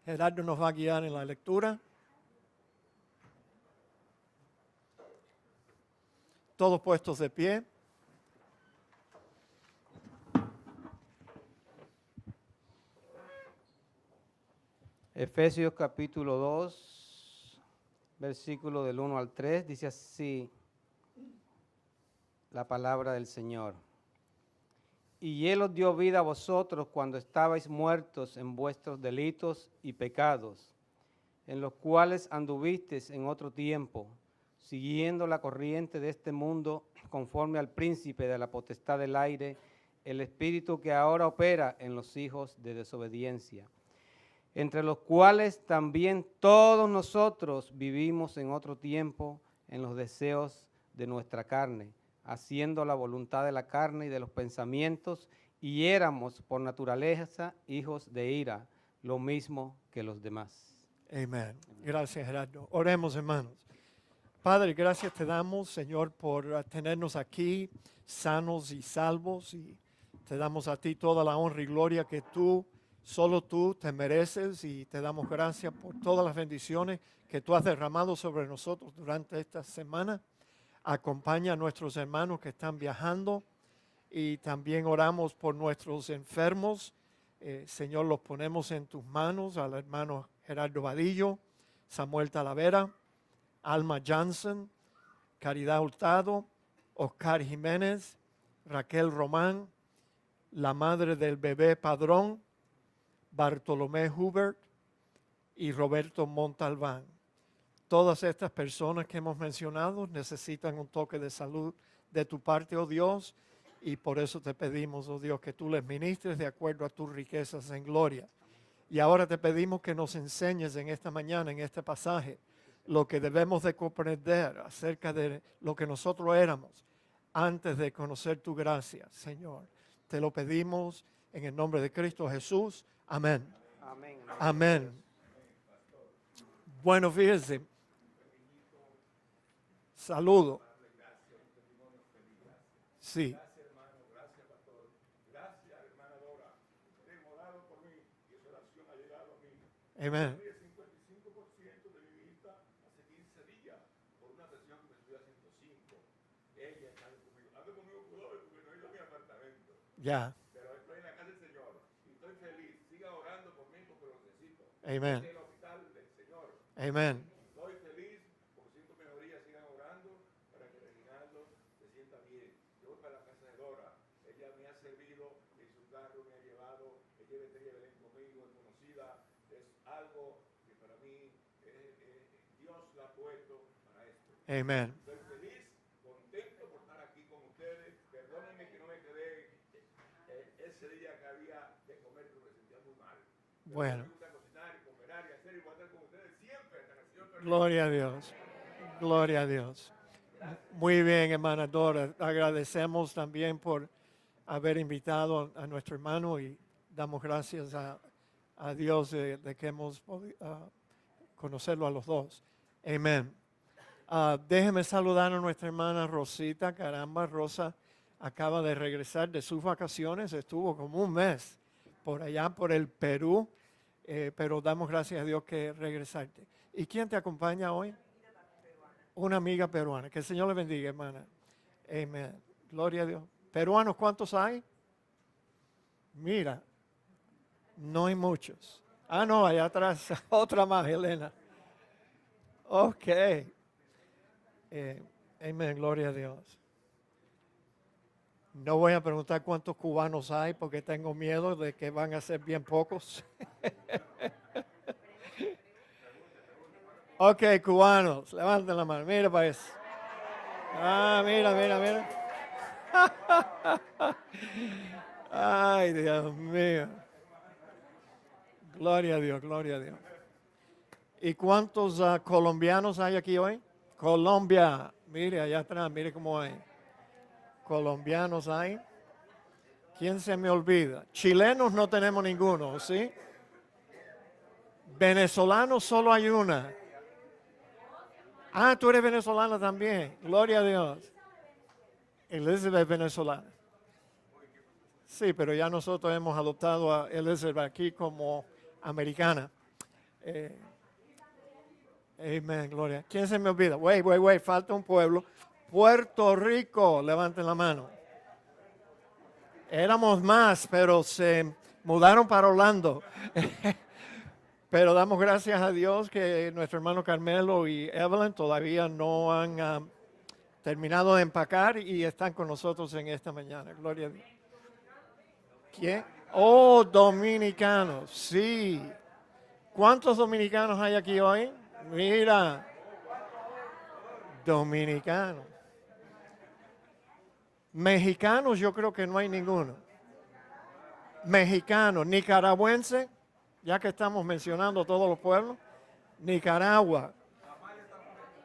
Gerardo nos va a guiar en la lectura. Todos puestos de pie. Efesios capítulo 2, versículo del 1 al 3, dice así la palabra del Señor. Y Él os dio vida a vosotros cuando estabais muertos en vuestros delitos y pecados, en los cuales anduvisteis en otro tiempo, siguiendo la corriente de este mundo, conforme al príncipe de la potestad del aire, el espíritu que ahora opera en los hijos de desobediencia, entre los cuales también todos nosotros vivimos en otro tiempo en los deseos de nuestra carne, haciendo la voluntad de la carne y de los pensamientos, y éramos por naturaleza hijos de ira, lo mismo que los demás. Amén. Gracias, Gerardo. Oremos, hermanos. Padre, gracias te damos, Señor, por tenernos aquí sanos y salvos, y te damos a ti toda la honra y gloria que solo tú te mereces, y te damos gracias por todas las bendiciones que tú has derramado sobre nosotros durante esta semana. Acompaña a nuestros hermanos que están viajando, y también oramos por nuestros enfermos. Señor, los ponemos en tus manos, al hermano Gerardo Vadillo, Samuel Talavera, Alma Johnson, Caridad Hurtado, Oscar Jiménez, Raquel Román, la madre del bebé Padrón, Bartolomé Hubert y Roberto Montalbán. Todas estas personas que hemos mencionado necesitan un toque de salud de tu parte, oh Dios, y por eso te pedimos, oh Dios, que tú les ministres de acuerdo a tus riquezas en gloria. Y ahora te pedimos que nos enseñes en esta mañana, en este pasaje, lo que debemos de comprender acerca de lo que nosotros éramos antes de conocer tu gracia, Señor. Te lo pedimos en el nombre de Cristo Jesús. Amén. Amén. Amén. Bueno, fíjense. Saludo. Sí. Gracias, hermano. Gracias, pastor. Gracias, hermana Dora. Ustedes han orado por mí y esa oración ha llegado a mí. Amén. El 55% de mi vista hace 15 días por una sesión que me subí a 105. Ella está conmigo. Ando conmigo cuidado porque no he ido a mi apartamento. Ya. Pero estoy en la casa del Señor y estoy feliz. Siga orando por mí porque lo necesito. Amén. Estoy en el hospital del Señor. Amén. Estoy feliz porque siento mejoría. Sigan orando para que Reginaldo se sienta bien. Yo voy para la casa de Dora. Ella me ha servido en su carro, me ha llevado. Ella vendría a Belén conmigo, es conocida. Es algo que para mí Dios la ha puesto para esto. Amén. Estoy feliz, contento por estar aquí con ustedes. Perdónenme que no me quedé ese día que había de comer, pero me sentía muy mal. Pero Bueno. me gusta cocinar y comer y hacer y guardar con ustedes siempre. Hasta que el Señor permita. Gloria a Dios. Gloria a Dios. Muy bien, hermana Dora. Agradecemos también por haber invitado a nuestro hermano, y damos gracias a Dios de que hemos podido conocerlo a los dos. Amén. Déjeme saludar a nuestra hermana Rosita. Caramba, Rosa acaba de regresar de sus vacaciones. Estuvo como un mes por allá, por el Perú, pero damos gracias a Dios que regresaste. ¿Y quién te acompaña hoy? Una amiga peruana. Que el Señor le bendiga, hermana. Amén. Gloria a Dios. ¿Peruanos cuántos hay? Mira, no hay muchos. Ah, no, allá atrás, otra más, Elena. Ok. Amén, gloria a Dios. No voy a preguntar cuántos cubanos hay porque tengo miedo de que van a ser bien pocos. Ok, cubanos, levanten la mano. Mira para eso. Ah, mira, mira, mira. Ay, Dios mío. Gloria a Dios, gloria a Dios. ¿Y cuántos colombianos hay aquí hoy? Colombia. Mire, allá atrás, mire cómo hay. Colombianos hay. ¿Quién se me olvida? Chilenos no tenemos ninguno, ¿sí? Venezolanos solo hay una. Ah, tú eres venezolana también. Gloria a Dios. Elizabeth venezolana. Sí, pero ya nosotros hemos adoptado a Elizabeth aquí como americana. Amén, gloria. ¿Quién se me olvida? Wait, falta un pueblo. Puerto Rico, levanten la mano. Éramos más, pero se mudaron para Orlando. Pero damos gracias a Dios que nuestro hermano Carmelo y Evelyn todavía no han terminado de empacar y están con nosotros en esta mañana. Gloria a Dios. ¿Quién? Oh, dominicanos, sí. ¿Cuántos dominicanos hay aquí hoy? Mira, dominicanos. Mexicanos yo creo que no hay ninguno. Mexicanos, nicaragüense, ya que estamos mencionando todos los pueblos. Nicaragua.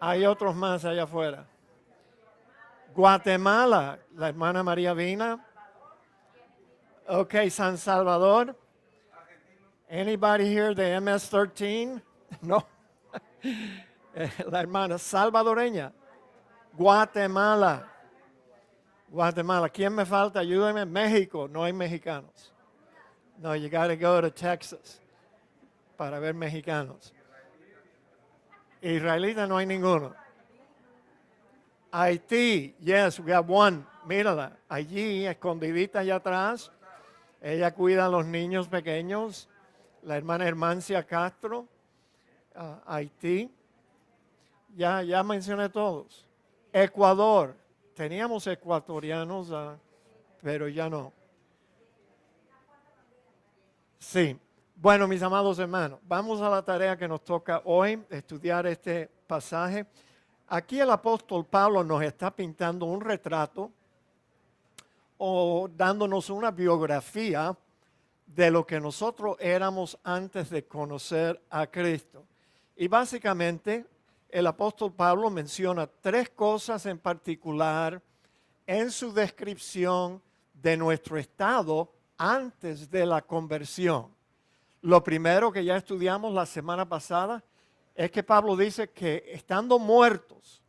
Hay otros más allá afuera. Guatemala, la hermana María Vina. Ok, San Salvador. Anybody here de MS-13? No. La hermana salvadoreña. Guatemala. Guatemala. ¿Quién me falta? Ayúdenme. México. No hay mexicanos. No, you gotta go to Texas para ver mexicanos. Israelita no hay ninguno. Haití, yes, we have one. Mírala, allí, escondidita allá atrás. Ella cuida a los niños pequeños. La hermana Hermancia Castro, Haití. Ya mencioné todos. Ecuador, teníamos ecuatorianos, pero ya no. Sí. Bueno, mis amados hermanos, vamos a la tarea que nos toca hoy, estudiar este pasaje. Aquí el apóstol Pablo nos está pintando un retrato o dándonos una biografía de lo que nosotros éramos antes de conocer a Cristo. Y básicamente el apóstol Pablo menciona tres cosas en particular en su descripción de nuestro estado antes de la conversión. Lo primero que ya estudiamos la semana pasada es que Pablo dice que estando muertos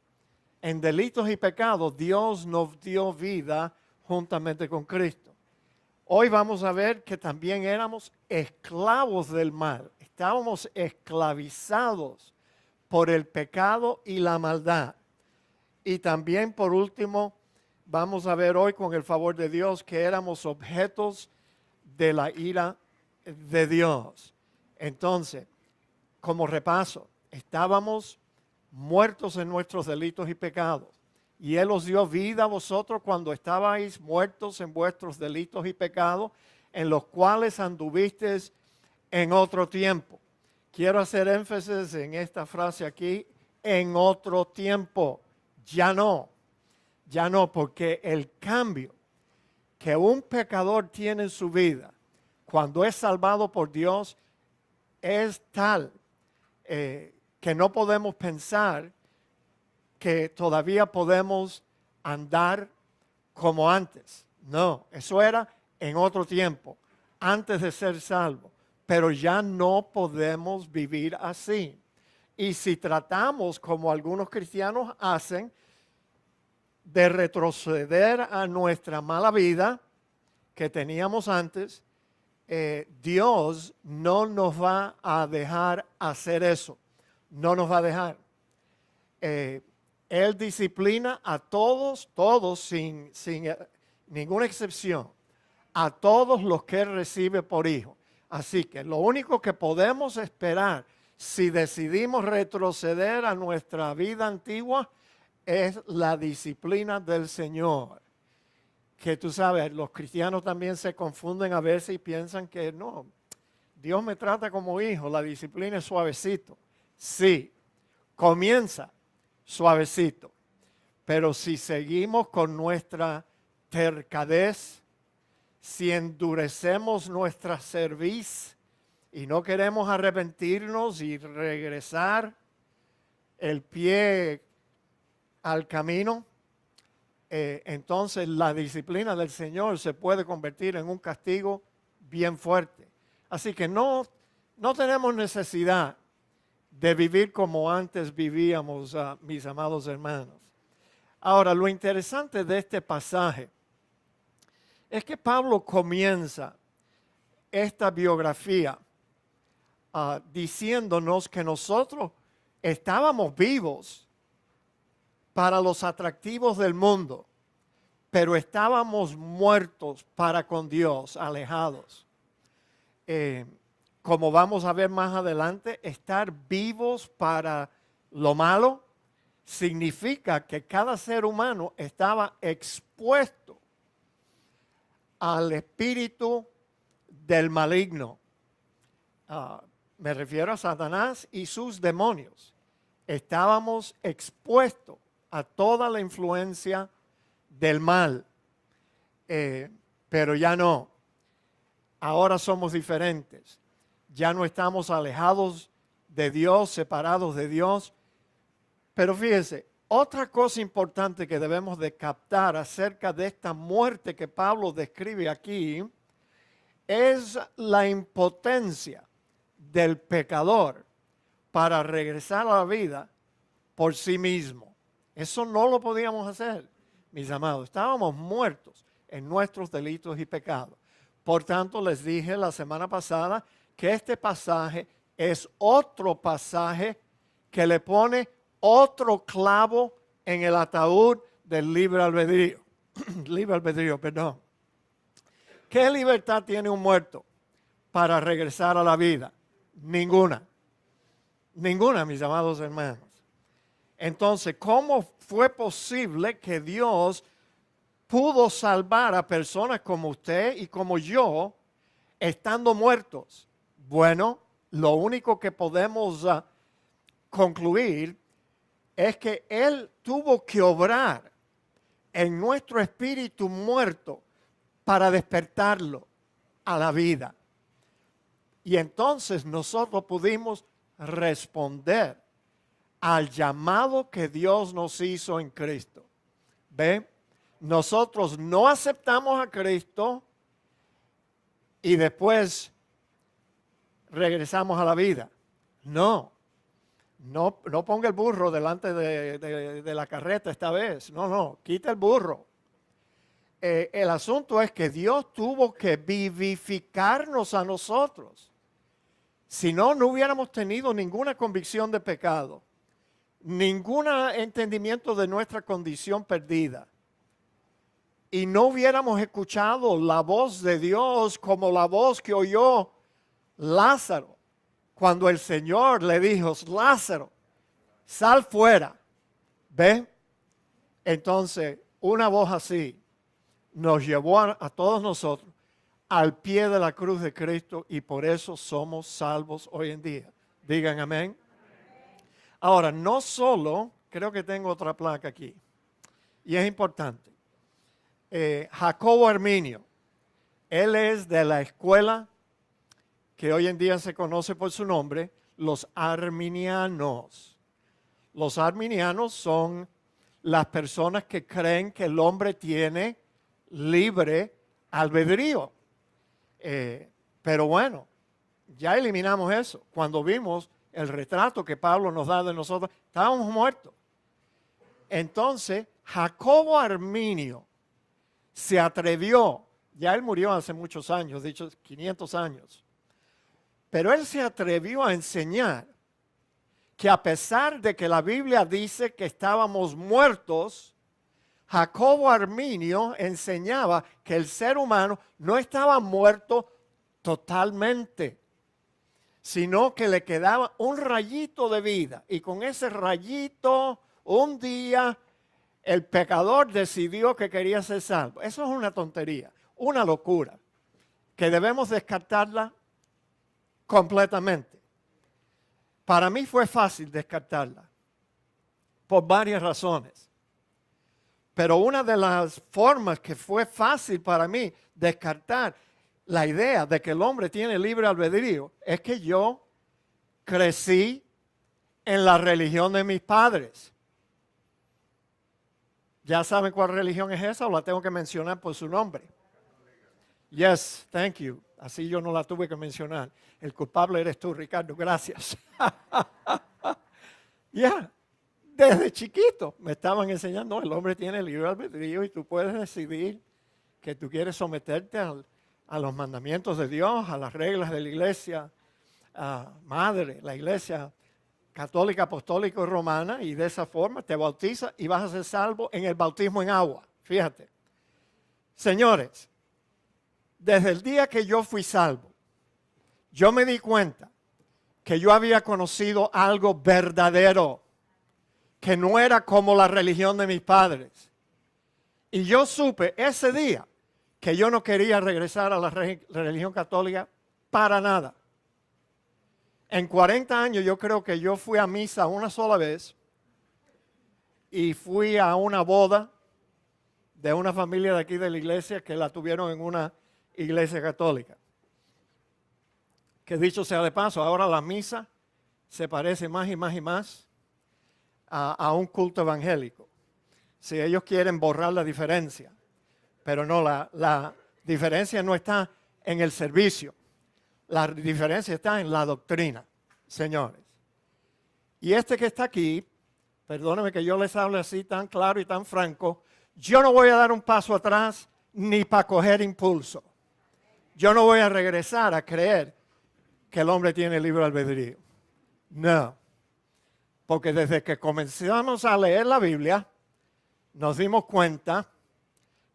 en delitos y pecados, Dios nos dio vida juntamente con Cristo. Hoy vamos a ver que también éramos esclavos del mal. Estábamos esclavizados por el pecado y la maldad. Y también, por último, vamos a ver hoy con el favor de Dios que éramos objetos de la ira de Dios. Entonces, como repaso, estábamos muertos en nuestros delitos y pecados. Y Él os dio vida a vosotros cuando estabais muertos en vuestros delitos y pecados, en los cuales anduvisteis en otro tiempo. Quiero hacer énfasis en esta frase aquí, en otro tiempo. Ya no, porque el cambio que un pecador tiene en su vida cuando es salvado por Dios es tal que no podemos pensar que todavía podemos andar como antes. No, eso era en otro tiempo, antes de ser salvo. Pero ya no podemos vivir así. Y si tratamos, como algunos cristianos hacen, de retroceder a nuestra mala vida que teníamos antes, Dios no nos va a dejar hacer eso. No nos va a dejar. Él disciplina a todos sin ninguna excepción, a todos los que Él recibe por hijo. Así que lo único que podemos esperar si decidimos retroceder a nuestra vida antigua es la disciplina del Señor. Que tú sabes, los cristianos también se confunden a veces y piensan que no, Dios me trata como hijo, la disciplina es suavecito. Sí, comienza suavecito, pero si seguimos con nuestra tercadez, si endurecemos nuestra cerviz y no queremos arrepentirnos y regresar el pie al camino, entonces la disciplina del Señor se puede convertir en un castigo bien fuerte. Así que no tenemos necesidad de vivir como antes vivíamos, mis amados hermanos. Ahora, lo interesante de este pasaje es que Pablo comienza esta biografía diciéndonos que nosotros estábamos vivos para los atractivos del mundo, pero estábamos muertos para con Dios, alejados. Como vamos a ver más adelante, estar vivos para lo malo significa que cada ser humano estaba expuesto al espíritu del maligno. Me refiero a Satanás y sus demonios. Estábamos expuestos a toda la influencia del mal, pero ya no. Ahora somos diferentes. Ya no estamos alejados de Dios, separados de Dios. Pero fíjese, otra cosa importante que debemos de captar acerca de esta muerte que Pablo describe aquí es la impotencia del pecador para regresar a la vida por sí mismo. Eso no lo podíamos hacer, mis amados. Estábamos muertos en nuestros delitos y pecados. Por tanto, les dije la semana pasada que este pasaje es otro pasaje que le pone otro clavo en el ataúd del libre albedrío. Libre albedrío, perdón. ¿Qué libertad tiene un muerto para regresar a la vida? Ninguna. Ninguna, mis amados hermanos. Entonces, ¿cómo fue posible que Dios pudo salvar a personas como usted y como yo estando muertos? Bueno, lo único que podemos concluir es que Él tuvo que obrar en nuestro espíritu muerto para despertarlo a la vida. Y entonces nosotros pudimos responder al llamado que Dios nos hizo en Cristo. ¿Ve? Nosotros no aceptamos a Cristo y después regresamos a la vida. No ponga el burro delante de la carreta esta vez. No, quita el burro. El asunto es que Dios tuvo que vivificarnos a nosotros. Si no, no hubiéramos tenido ninguna convicción de pecado, ningún entendimiento de nuestra condición perdida. Y no hubiéramos escuchado la voz de Dios como la voz que oyó Lázaro cuando el Señor le dijo: Lázaro, sal fuera. ¿Ve? Entonces, una voz así nos llevó a todos nosotros al pie de la cruz de Cristo y por eso somos salvos hoy en día. Digan amén. Ahora, no solo, creo que tengo otra placa aquí, y es importante. Jacobo Arminio, él es de la escuela que hoy en día se conoce por su nombre, los arminianos. Los arminianos son las personas que creen que el hombre tiene libre albedrío. Pero bueno, ya eliminamos eso. Cuando vimos el retrato que Pablo nos da de nosotros, estábamos muertos. Entonces, Jacobo Arminio se atrevió, ya él murió hace muchos años, dicho 500 años, pero él se atrevió a enseñar que a pesar de que la Biblia dice que estábamos muertos, Jacobo Arminio enseñaba que el ser humano no estaba muerto totalmente, sino que le quedaba un rayito de vida. Y con ese rayito, un día, el pecador decidió que quería ser salvo. Eso es una tontería, una locura, que debemos descartarla completamente. Para mí fue fácil descartarla, por varias razones. Pero una de las formas que fue fácil para mí descartar la idea de que el hombre tiene libre albedrío es que yo crecí en la religión de mis padres. ¿Ya saben cuál religión es esa o la tengo que mencionar por su nombre? Yes, thank you. Así yo no la tuve que mencionar. El culpable eres tú, Ricardo. Gracias. Ya. Desde chiquito me estaban enseñando, no, el hombre tiene libre albedrío y tú puedes decidir que tú quieres someterte a los mandamientos de Dios, a las reglas de la iglesia, madre, la iglesia católica, apostólica y romana, y de esa forma te bautiza y vas a ser salvo en el bautismo en agua. Fíjate. Señores, desde el día que yo fui salvo, yo me di cuenta que yo había conocido algo verdadero, que no era como la religión de mis padres. Y yo supe ese día que yo no quería regresar a la religión católica para nada. En 40 años yo creo que yo fui a misa una sola vez y fui a una boda de una familia de aquí de la iglesia que la tuvieron en una iglesia católica. Que dicho sea de paso, ahora la misa se parece más y más y más a un culto evangélico. Si ellos quieren borrar la diferencia, pero no, la diferencia no está en el servicio, la diferencia está en la doctrina, señores. Y este que está aquí, perdónenme que yo les hable así tan claro y tan franco, yo no voy a dar un paso atrás ni para coger impulso. Yo no voy a regresar a creer que el hombre tiene libre albedrío. No. Porque desde que comenzamos a leer la Biblia, nos dimos cuenta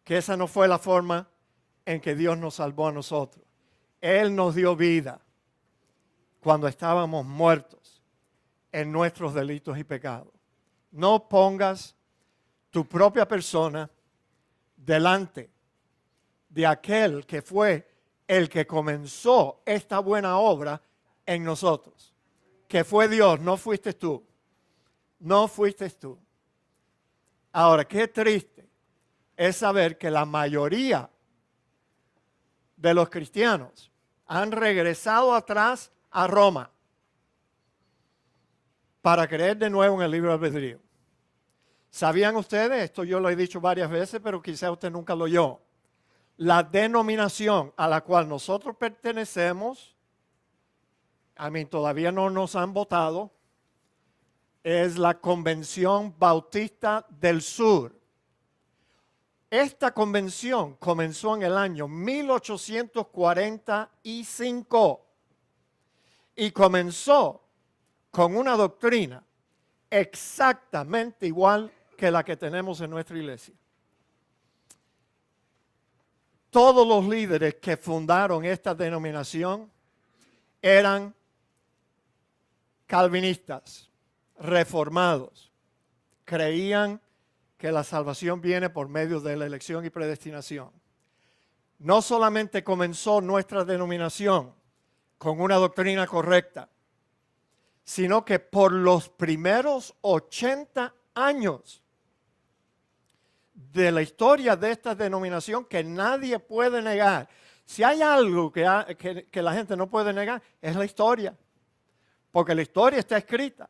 que esa no fue la forma en que Dios nos salvó a nosotros. Él nos dio vida cuando estábamos muertos en nuestros delitos y pecados. No pongas tu propia persona delante de aquel que fue el que comenzó esta buena obra en nosotros. Que fue Dios, no fuiste tú. No fuiste tú. Ahora, qué triste es saber que la mayoría de los cristianos han regresado atrás a Roma para creer de nuevo en el libre albedrío. ¿Sabían ustedes? Esto yo lo he dicho varias veces, pero quizá usted nunca lo oyó. La denominación a la cual nosotros pertenecemos, todavía no nos han votado, es la Convención Bautista del Sur. Esta convención comenzó en el año 1845 y comenzó con una doctrina exactamente igual que la que tenemos en nuestra iglesia. Todos los líderes que fundaron esta denominación eran calvinistas, reformados. Creían que la salvación viene por medio de la elección y predestinación. No solamente comenzó nuestra denominación con una doctrina correcta, sino que por los primeros 80 años de la historia de esta denominación que nadie puede negar. Si hay algo que la gente no puede negar, es la historia. Porque la historia está escrita.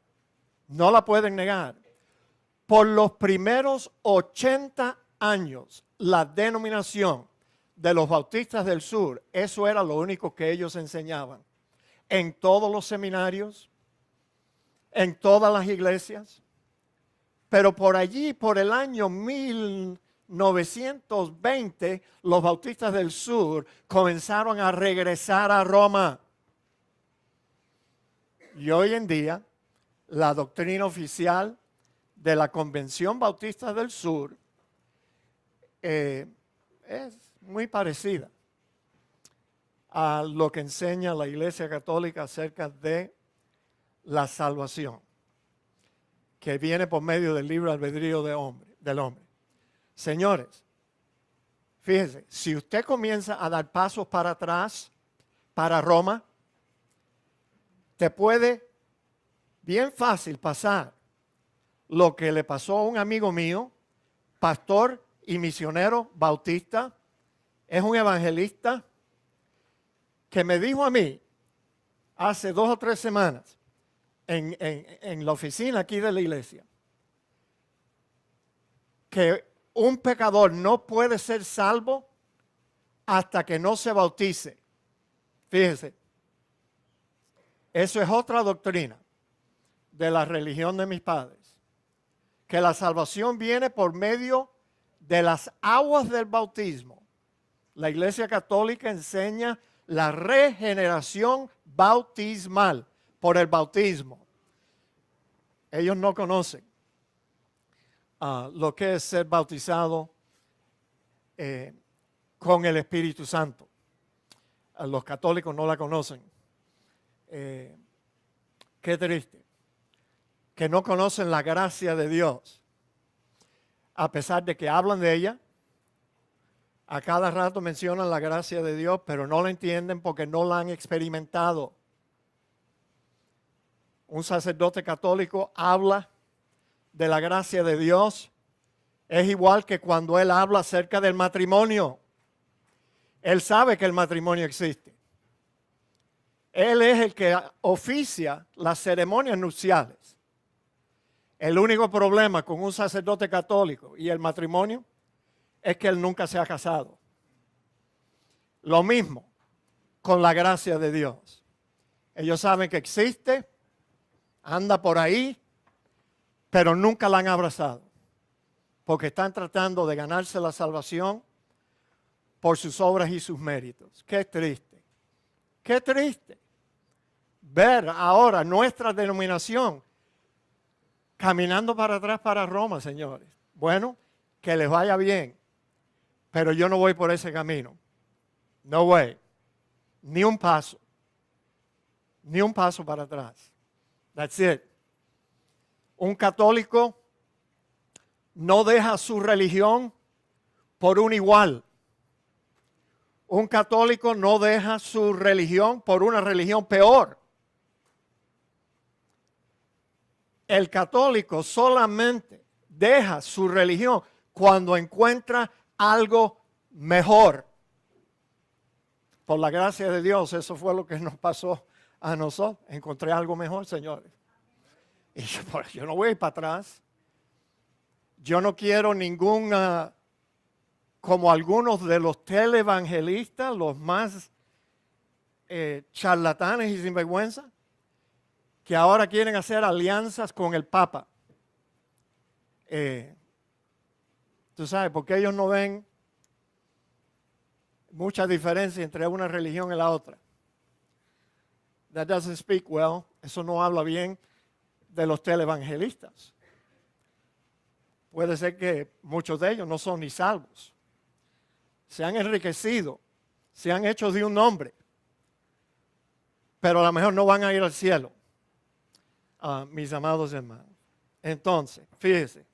No la pueden negar. Por los primeros 80 años, la denominación de los Bautistas del Sur, eso era lo único que ellos enseñaban. En todos los seminarios, en todas las iglesias. Pero por allí, por el año 1920, los Bautistas del Sur comenzaron a regresar a Roma. Y hoy en día, la doctrina oficial de la Convención Bautista del Sur es muy parecida a lo que enseña la Iglesia Católica acerca de la salvación, que viene por medio del libre albedrío del hombre. Señores, fíjense, si usted comienza a dar pasos para atrás, para Roma, te puede bien fácil pasar lo que le pasó a un amigo mío, pastor y misionero bautista, es un evangelista, que me dijo a mí hace 2 o 3 semanas en la oficina aquí de la iglesia, que un pecador no puede ser salvo hasta que no se bautice. Fíjese, eso es otra doctrina de la religión de mis padres, que la salvación viene por medio de las aguas del bautismo. La Iglesia Católica enseña la regeneración bautismal por el bautismo. Ellos no conocen lo que es ser bautizado con el Espíritu Santo. Los católicos no la conocen. Qué triste. Que no conocen la gracia de Dios. A pesar de que hablan de ella, a cada rato mencionan la gracia de Dios, pero no la entienden porque no la han experimentado. Un sacerdote católico habla de la gracia de Dios. Es igual que cuando él habla acerca del matrimonio. Él sabe que el matrimonio existe. Él es el que oficia las ceremonias nupciales. El único problema con un sacerdote católico y el matrimonio es que él nunca se ha casado. Lo mismo con la gracia de Dios. Ellos saben que existe, anda por ahí, pero nunca la han abrazado. Porque están tratando de ganarse la salvación por sus obras y sus méritos. Qué triste. Qué triste ver ahora nuestra denominación caminando para atrás para Roma, señores. Bueno, que les vaya bien, pero yo no voy por ese camino. No way. Ni un paso. Ni un paso para atrás. That's it. Un católico no deja su religión por un igual. Un católico no deja su religión por una religión peor. El católico solamente deja su religión cuando encuentra algo mejor. Por la gracia de Dios, eso fue lo que nos pasó a nosotros. Encontré algo mejor, señores. Y yo no voy a ir para atrás. Yo no quiero ningún, como algunos de los televangelistas, los más charlatanes y sinvergüenza, que ahora quieren hacer alianzas con el Papa. Tú sabes, porque ellos no ven mucha diferencia entre una religión y la otra. That doesn't speak well. Eso no habla bien de los televangelistas. Puede ser que muchos de ellos no son ni salvos. Se han enriquecido, se han hecho de un nombre, pero a lo mejor no van a ir al cielo, mis amados hermanos. Entonces, fíjese,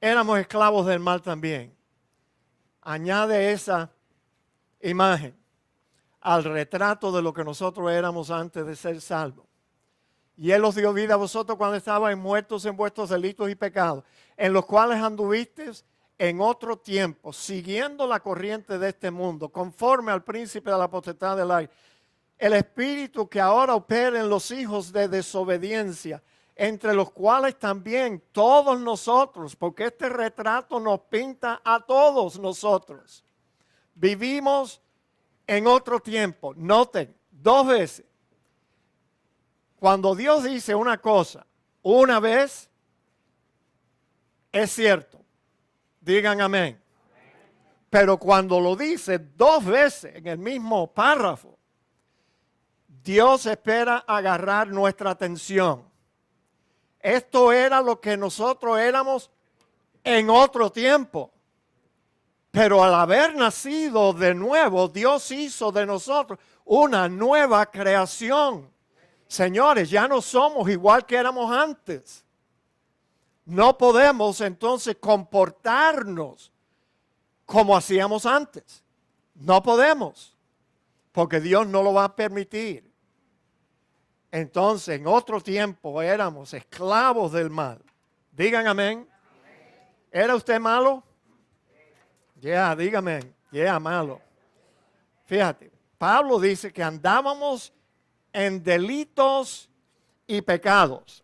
éramos esclavos del mal también. Añade esa imagen al retrato de lo que nosotros éramos antes de ser salvos. Y Él os dio vida a vosotros cuando estabais muertos en vuestros delitos y pecados, en los cuales anduvisteis en otro tiempo, siguiendo la corriente de este mundo, conforme al príncipe de la potestad del aire, el espíritu que ahora opera en los hijos de desobediencia, entre los cuales también todos nosotros, porque este retrato nos pinta a todos nosotros, vivimos en otro tiempo. Noten, 2 veces. Cuando Dios dice una cosa una vez, es cierto. Digan amén. Pero cuando lo dice 2 veces en el mismo párrafo, Dios espera agarrar nuestra atención. Esto era lo que nosotros éramos en otro tiempo. Pero al haber nacido de nuevo, Dios hizo de nosotros una nueva creación. Señores, ya no somos igual que éramos antes. No podemos entonces comportarnos como hacíamos antes. No podemos, porque Dios no lo va a permitir. Entonces, en otro tiempo éramos esclavos del mal. Digan amén. ¿Era usted malo? Dígame. Malo. Fíjate, Pablo dice que andábamos en delitos y pecados.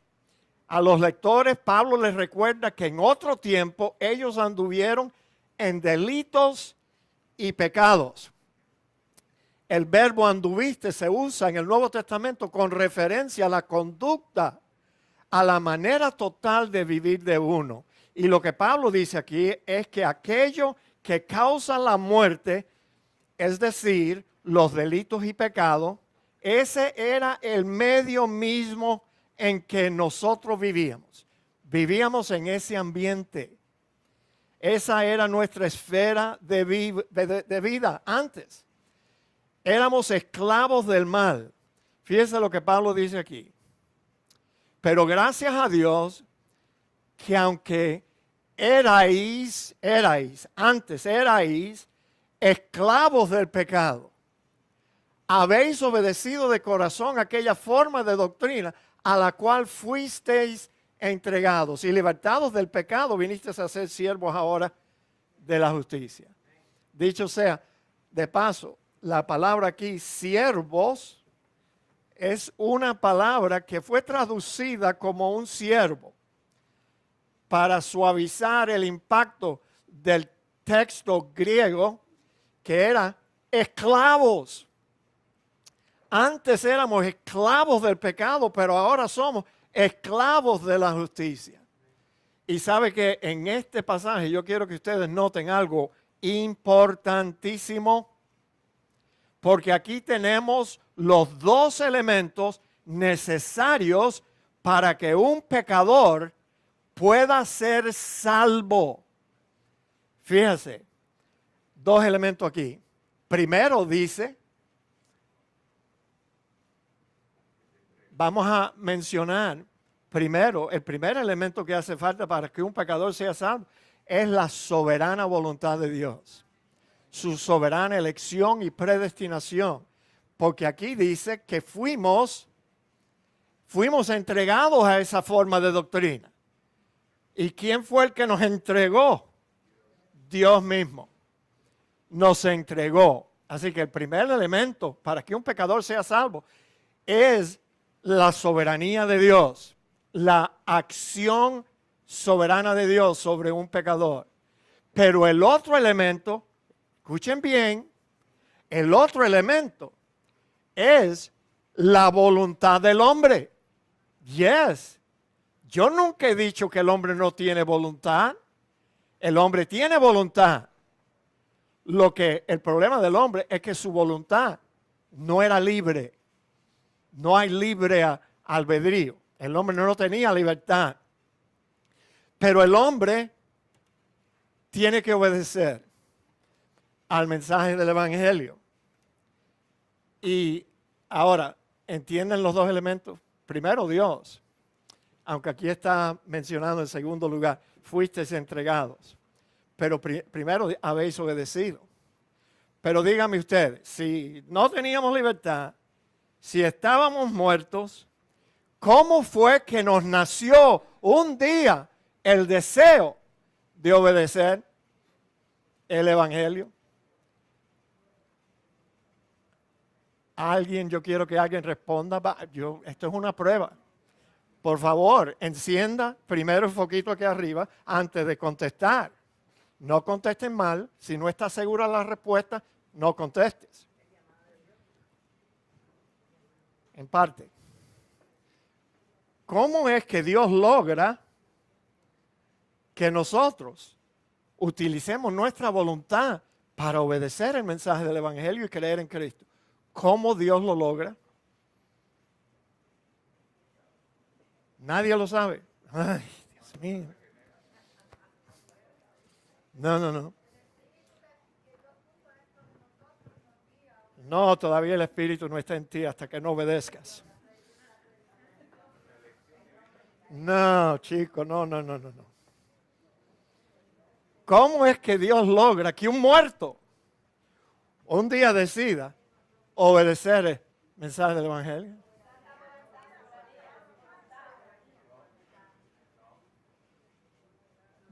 A los lectores, Pablo les recuerda que en otro tiempo ellos anduvieron en delitos y pecados. El verbo anduviste se usa en el Nuevo Testamento con referencia a la conducta, a la manera total de vivir de uno. Y lo que Pablo dice aquí es que aquello que causa la muerte, es decir, los delitos y pecados, ese era el medio mismo en que nosotros vivíamos. Vivíamos en ese ambiente. Esa era nuestra esfera de vida antes. Éramos esclavos del mal. Fíjense lo que Pablo dice aquí. Pero gracias a Dios que aunque antes erais esclavos del pecado, habéis obedecido de corazón aquella forma de doctrina a la cual fuisteis entregados y libertados del pecado, vinisteis a ser siervos ahora de la justicia. Dicho sea, de paso, la palabra aquí, siervos, es una palabra que fue traducida como un siervo para suavizar el impacto del texto griego que era esclavos. Antes éramos esclavos del pecado, pero ahora somos esclavos de la justicia. Y sabe que en este pasaje yo quiero que ustedes noten algo importantísimo, porque aquí tenemos los dos elementos necesarios para que un pecador pueda ser salvo. Fíjese, dos elementos aquí. Primero dice, vamos a mencionar primero, el primer elemento que hace falta para que un pecador sea salvo es la soberana voluntad de Dios. Su soberana elección y predestinación. Porque aquí dice que fuimos entregados a esa forma de doctrina. ¿Y quién fue el que nos entregó? Dios mismo. Nos entregó. Así que el primer elemento para que un pecador sea salvo es la soberanía de Dios, la acción soberana de Dios sobre un pecador. Pero el otro elemento, escuchen bien, el otro elemento es la voluntad del hombre. Yes. Yo nunca he dicho que el hombre no tiene voluntad. El hombre tiene voluntad. El problema del hombre es que su voluntad no era libre. No hay libre albedrío. El hombre no tenía libertad. Pero el hombre tiene que obedecer al mensaje del Evangelio. Y ahora, ¿entienden los dos elementos? Primero, Dios. Aunque aquí está mencionado en segundo lugar, fuisteis entregados. Pero primero habéis obedecido. Pero díganme ustedes, si no teníamos libertad, si estábamos muertos, ¿cómo fue que nos nació un día el deseo de obedecer el Evangelio? Yo quiero que alguien responda. Esto es una prueba. Por favor, encienda primero el foquito aquí arriba antes de contestar. No contesten mal. Si no estás segura de la respuesta, no contestes. En parte. ¿Cómo es que Dios logra que nosotros utilicemos nuestra voluntad para obedecer el mensaje del Evangelio y creer en Cristo? ¿Cómo Dios lo logra? Nadie lo sabe. Ay, Dios mío. No. No, todavía el Espíritu no está en ti hasta que no obedezcas. No, chico, no. ¿Cómo es que Dios logra que un muerto un día decida obedecer el mensaje del Evangelio?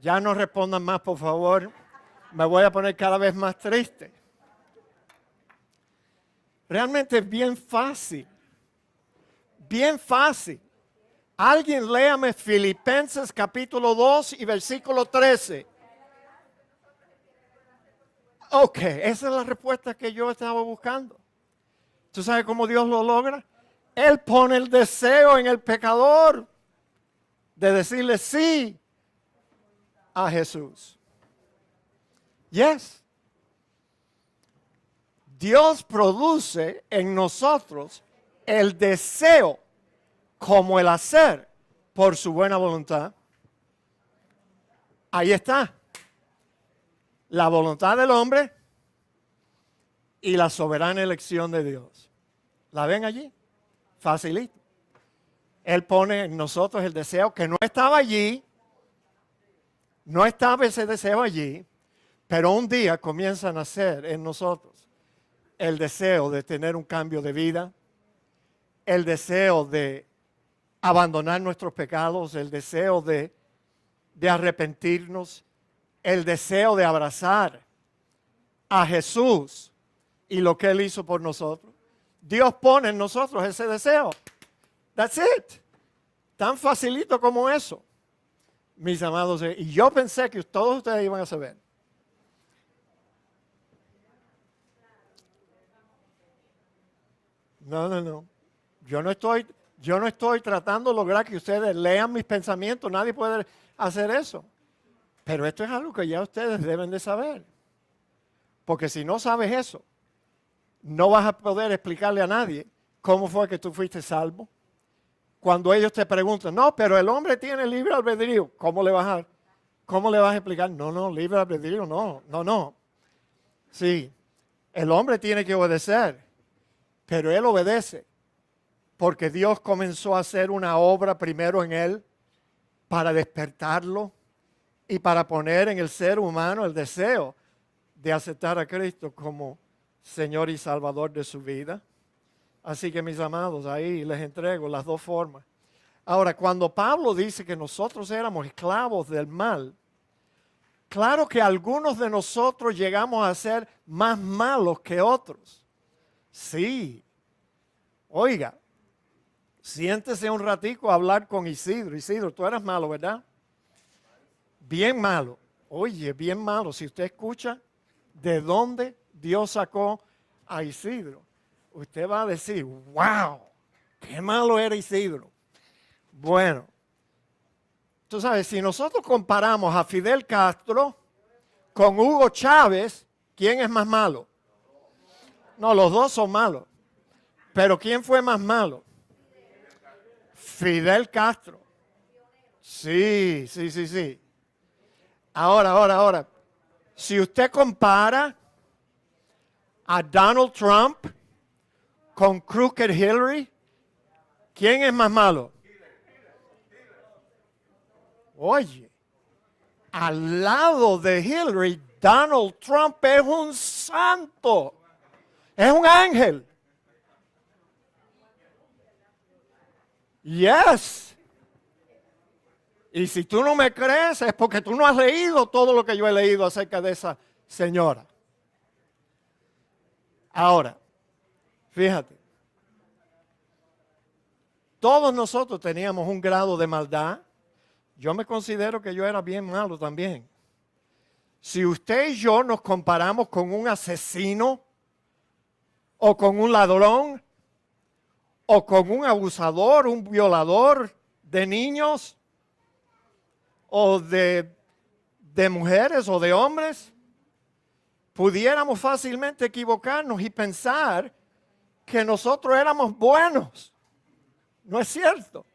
Ya no respondan más, por favor. Me voy a poner cada vez más triste. Realmente es bien fácil. Bien fácil. Alguien léame Filipenses capítulo 2 y versículo 13. Ok, esa es la respuesta que yo estaba buscando. ¿Tú sabes cómo Dios lo logra? Él pone el deseo en el pecador de decirle sí a Jesús. Yes. Dios produce en nosotros el deseo como el hacer por su buena voluntad. Ahí está. La voluntad del hombre y la soberana elección de Dios. ¿La ven allí? Facilito. Él pone en nosotros el deseo que no estaba allí. No estaba ese deseo allí. Pero un día comienza a nacer en nosotros el deseo de tener un cambio de vida. El deseo de abandonar nuestros pecados. El deseo de arrepentirnos. El deseo de abrazar a Jesús y lo que Él hizo por nosotros. Dios pone en nosotros ese deseo. That's it. Tan facilito como eso, mis amados. Y yo pensé que todos ustedes iban a saber. No. Yo no estoy tratando de lograr que ustedes lean mis pensamientos. Nadie puede hacer eso. Pero esto es algo que ya ustedes deben de saber. Porque si no sabes eso, no vas a poder explicarle a nadie cómo fue que tú fuiste salvo. Cuando ellos te preguntan, no, pero el hombre tiene libre albedrío, ¿cómo le vas a explicar? No, libre albedrío, no. Sí, el hombre tiene que obedecer, pero él obedece porque Dios comenzó a hacer una obra primero en él para despertarlo y para poner en el ser humano el deseo de aceptar a Cristo como Señor y Salvador de su vida. Así que mis amados, ahí les entrego las dos formas. Ahora, cuando Pablo dice que nosotros éramos esclavos del mal, claro que algunos de nosotros llegamos a ser más malos que otros. Sí. Oiga, siéntese un ratico a hablar con Isidro. Isidro, tú eras malo, ¿verdad? Bien malo. Oye, bien malo. Si usted escucha de dónde Dios sacó a Isidro, usted va a decir, wow, qué malo era Isidro. Bueno, tú sabes, si nosotros comparamos a Fidel Castro con Hugo Chávez, ¿quién es más malo? No, los dos son malos. Pero ¿quién fue más malo? Fidel Castro. Sí. Ahora. Si usted compara a Donald Trump con Crooked Hillary, ¿quién es más malo? Oye, al lado de Hillary, Donald Trump es un santo, es un ángel. Yes. Y si tú no me crees es porque tú no has leído todo lo que yo he leído acerca de esa señora. Ahora, fíjate, todos nosotros teníamos un grado de maldad. Yo me considero que yo era bien malo también. Si usted y yo nos comparamos con un asesino o con un ladrón o con un abusador, un violador de niños o de mujeres o de hombres, pudiéramos fácilmente equivocarnos y pensar que nosotros éramos buenos. No es cierto.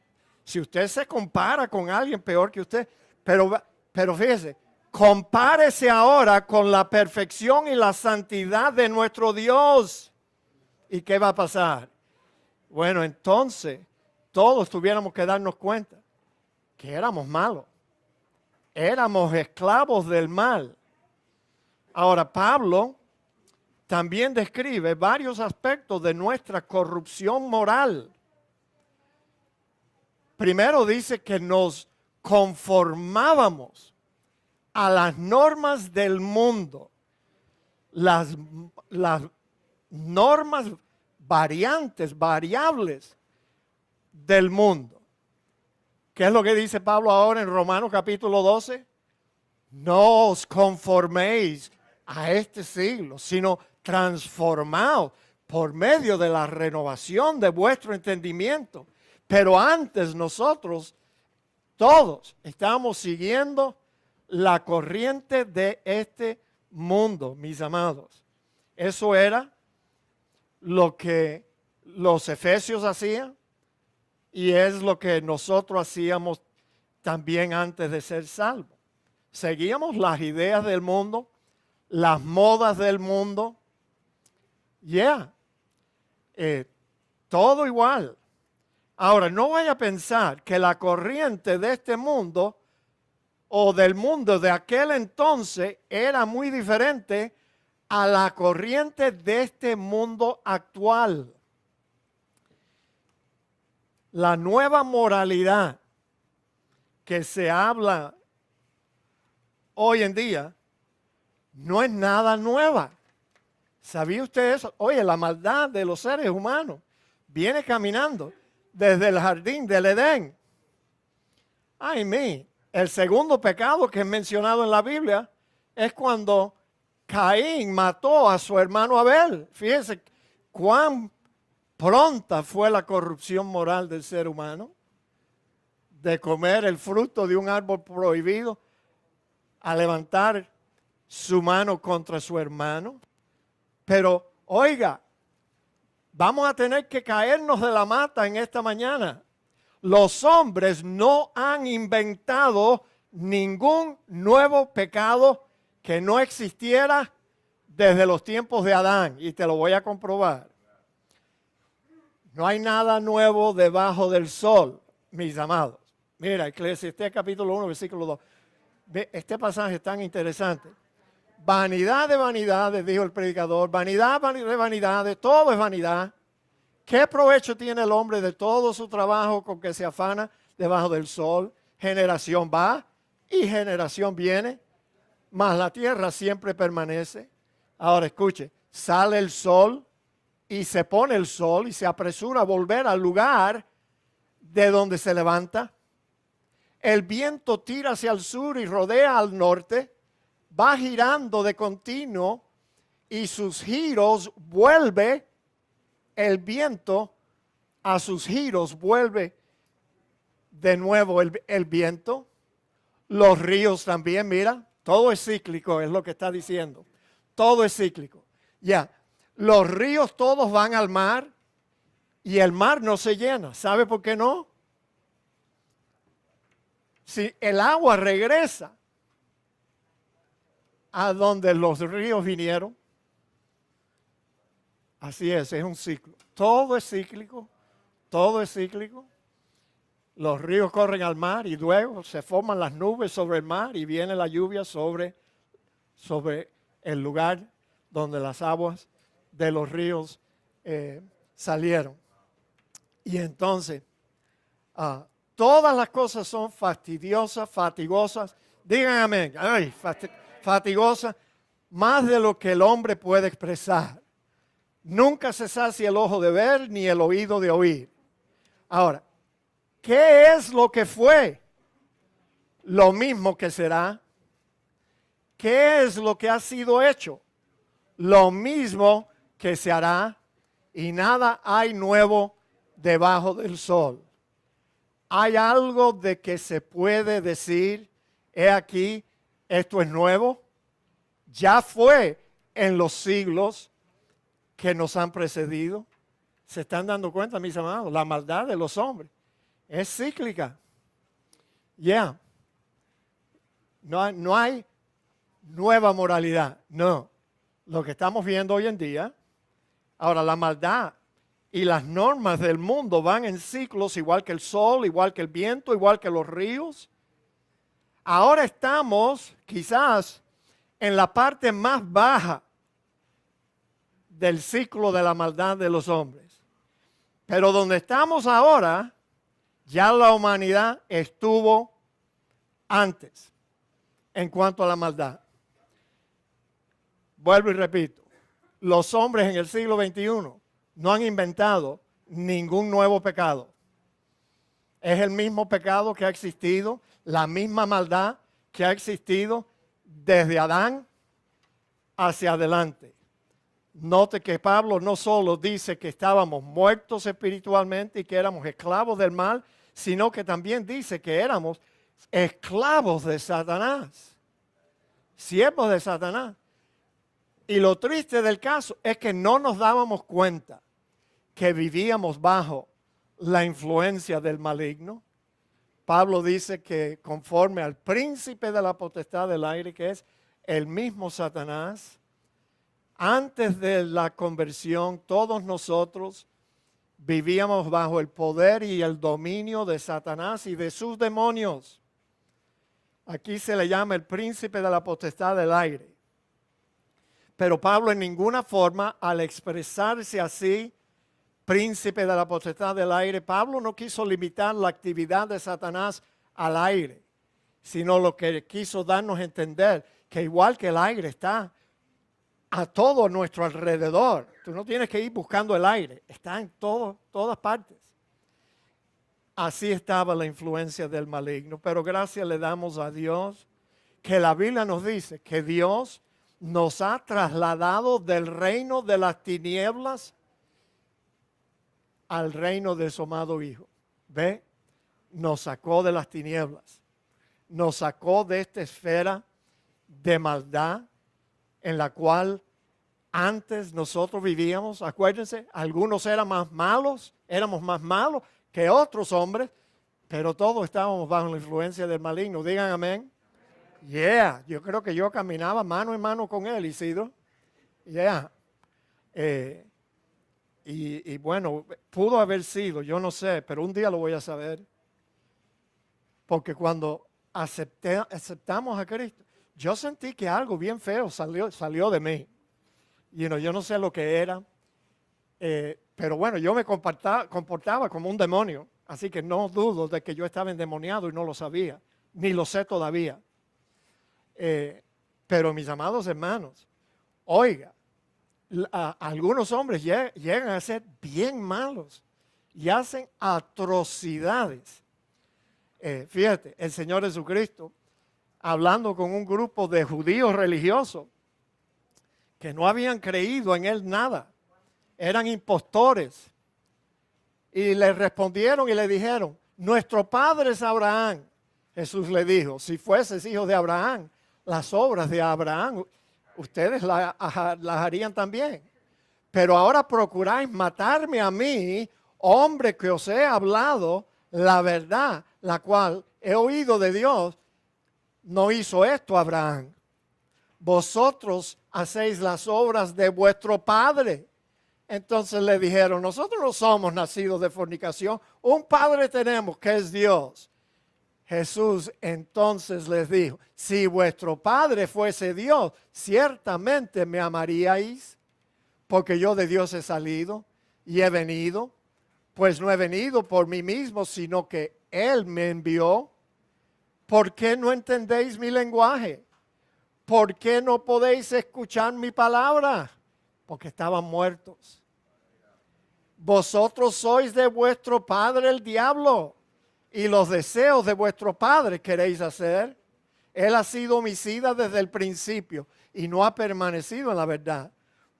Si usted se compara con alguien peor que usted, pero fíjese, compárese ahora con la perfección y la santidad de nuestro Dios. ¿Y qué va a pasar? Bueno, entonces todos tuviéramos que darnos cuenta que éramos malos. Éramos esclavos del mal. Ahora, Pablo también describe varios aspectos de nuestra corrupción moral. Primero dice que nos conformábamos a las normas del mundo, las normas variables del mundo. ¿Qué es lo que dice Pablo ahora en Romanos capítulo 12? No os conforméis a este siglo, sino transformaos por medio de la renovación de vuestro entendimiento. Pero antes nosotros, todos, estábamos siguiendo la corriente de este mundo, mis amados. Eso era lo que los efesios hacían y es lo que nosotros hacíamos también antes de ser salvos. Seguíamos las ideas del mundo, las modas del mundo. Todo igual. Ahora, no vaya a pensar que la corriente de este mundo o del mundo de aquel entonces era muy diferente a la corriente de este mundo actual. La nueva moralidad que se habla hoy en día no es nada nueva. ¿Sabía usted eso? Oye, la maldad de los seres humanos viene caminando desde el jardín del Edén. El segundo pecado que es mencionado en la Biblia es cuando Caín mató a su hermano Abel. Fíjense cuán pronta fue la corrupción moral del ser humano de comer el fruto de un árbol prohibido a levantar su mano contra su hermano. Pero, oiga, vamos a tener que caernos de la mata en esta mañana. Los hombres no han inventado ningún nuevo pecado que no existiera desde los tiempos de Adán. Y te lo voy a comprobar. No hay nada nuevo debajo del sol, mis amados. Mira, Eclesiastés capítulo 1, versículo 2. Este pasaje es tan interesante. Vanidad de vanidades, dijo el predicador, vanidad de vanidades, todo es vanidad. ¿Qué provecho tiene el hombre de todo su trabajo con que se afana debajo del sol? Generación va y generación viene, mas la tierra siempre permanece. Ahora escuche, sale el sol y se pone el sol y se apresura a volver al lugar de donde se levanta. El viento tira hacia el sur y rodea al norte. Va girando de continuo y sus giros vuelve, el viento a sus giros vuelve de nuevo el viento. Los ríos también, mira, todo es cíclico, es lo que está diciendo. Todo es cíclico. Los ríos todos van al mar y el mar no se llena. ¿Sabe por qué no? Si el agua regresa a donde los ríos vinieron. Así es un ciclo. Todo es cíclico, todo es cíclico. Los ríos corren al mar y luego se forman las nubes sobre el mar y viene la lluvia sobre el lugar donde las aguas de los ríos salieron. Y entonces, todas las cosas son fastidiosas, fatigosas. Digan amén. Ay, fatigosa, más de lo que el hombre puede expresar. Nunca se sacia el ojo de ver ni el oído de oír. Ahora, ¿qué es lo que fue? Lo mismo que será. ¿Qué es lo que ha sido hecho? Lo mismo que se hará. Y nada hay nuevo debajo del sol. ¿Hay algo de que se puede decir, he aquí, esto es nuevo? Ya fue en los siglos que nos han precedido. ¿Se están dando cuenta, mis amados? La maldad de los hombres es cíclica. No hay nueva moralidad. No. Lo que estamos viendo hoy en día. Ahora, la maldad y las normas del mundo van en ciclos, igual que el sol, igual que el viento, igual que los ríos. Ahora estamos quizás en la parte más baja del ciclo de la maldad de los hombres. Pero donde estamos ahora, ya la humanidad estuvo antes en cuanto a la maldad. Vuelvo y repito, los hombres en el siglo XXI no han inventado ningún nuevo pecado. Es el mismo pecado que ha existido, la misma maldad que ha existido desde Adán hacia adelante. Note que Pablo no solo dice que estábamos muertos espiritualmente y que éramos esclavos del mal, sino que también dice que éramos esclavos de Satanás, siervos de Satanás. Y lo triste del caso es que no nos dábamos cuenta que vivíamos bajo la influencia del maligno. Pablo dice que conforme al príncipe de la potestad del aire, que es el mismo Satanás, antes de la conversión, todos nosotros vivíamos bajo el poder y el dominio de Satanás y de sus demonios. Aquí se le llama el príncipe de la potestad del aire. Pero Pablo en ninguna forma, al expresarse así, príncipe de la potestad del aire, Pablo no quiso limitar la actividad de Satanás al aire, sino lo que quiso darnos a entender, que igual que el aire está a todo nuestro alrededor. Tú no tienes que ir buscando el aire, está en todas partes. Así estaba la influencia del maligno, pero gracias le damos a Dios que la Biblia nos dice que Dios nos ha trasladado del reino de las tinieblas al reino de su amado Hijo. ¿Ve? Nos sacó de las tinieblas, nos sacó de esta esfera de maldad en la cual antes nosotros vivíamos. Acuérdense, algunos éramos más malos que otros hombres, pero todos estábamos bajo la influencia del maligno. Digan amén. Yeah, yo creo que yo caminaba mano en mano con él, Isidro. Yeah. Y bueno, pudo haber sido, yo no sé, pero un día lo voy a saber. Porque cuando aceptamos a Cristo, yo sentí que algo bien feo salió de mí. Yo no sé lo que era, pero bueno, yo me comportaba como un demonio. Así que no dudo de que yo estaba endemoniado y no lo sabía, ni lo sé todavía. Pero mis amados hermanos, oiga, algunos hombres llegan a ser bien malos y hacen atrocidades. Fíjate, el Señor Jesucristo, hablando con un grupo de judíos religiosos que no habían creído en Él nada, eran impostores, y le respondieron y le dijeron: nuestro padre es Abraham. Jesús le dijo: si fueses hijo de Abraham, las obras de Abraham ustedes las harían también. Pero ahora procuráis matarme a mí, hombre que os he hablado la verdad, la cual he oído de Dios. No hizo esto Abraham. Vosotros hacéis las obras de vuestro padre. Entonces le dijeron: nosotros no somos nacidos de fornicación, un padre tenemos que es Dios. Jesús entonces les dijo: si vuestro padre fuese Dios, ciertamente me amaríais, porque yo de Dios he salido y he venido, pues no he venido por mí mismo, sino que Él me envió. ¿Por qué no entendéis mi lenguaje? ¿Por qué no podéis escuchar mi palabra? Porque estaban muertos. Vosotros sois de vuestro padre el diablo, y los deseos de vuestro padre queréis hacer. Él ha sido homicida desde el principio y no ha permanecido en la verdad,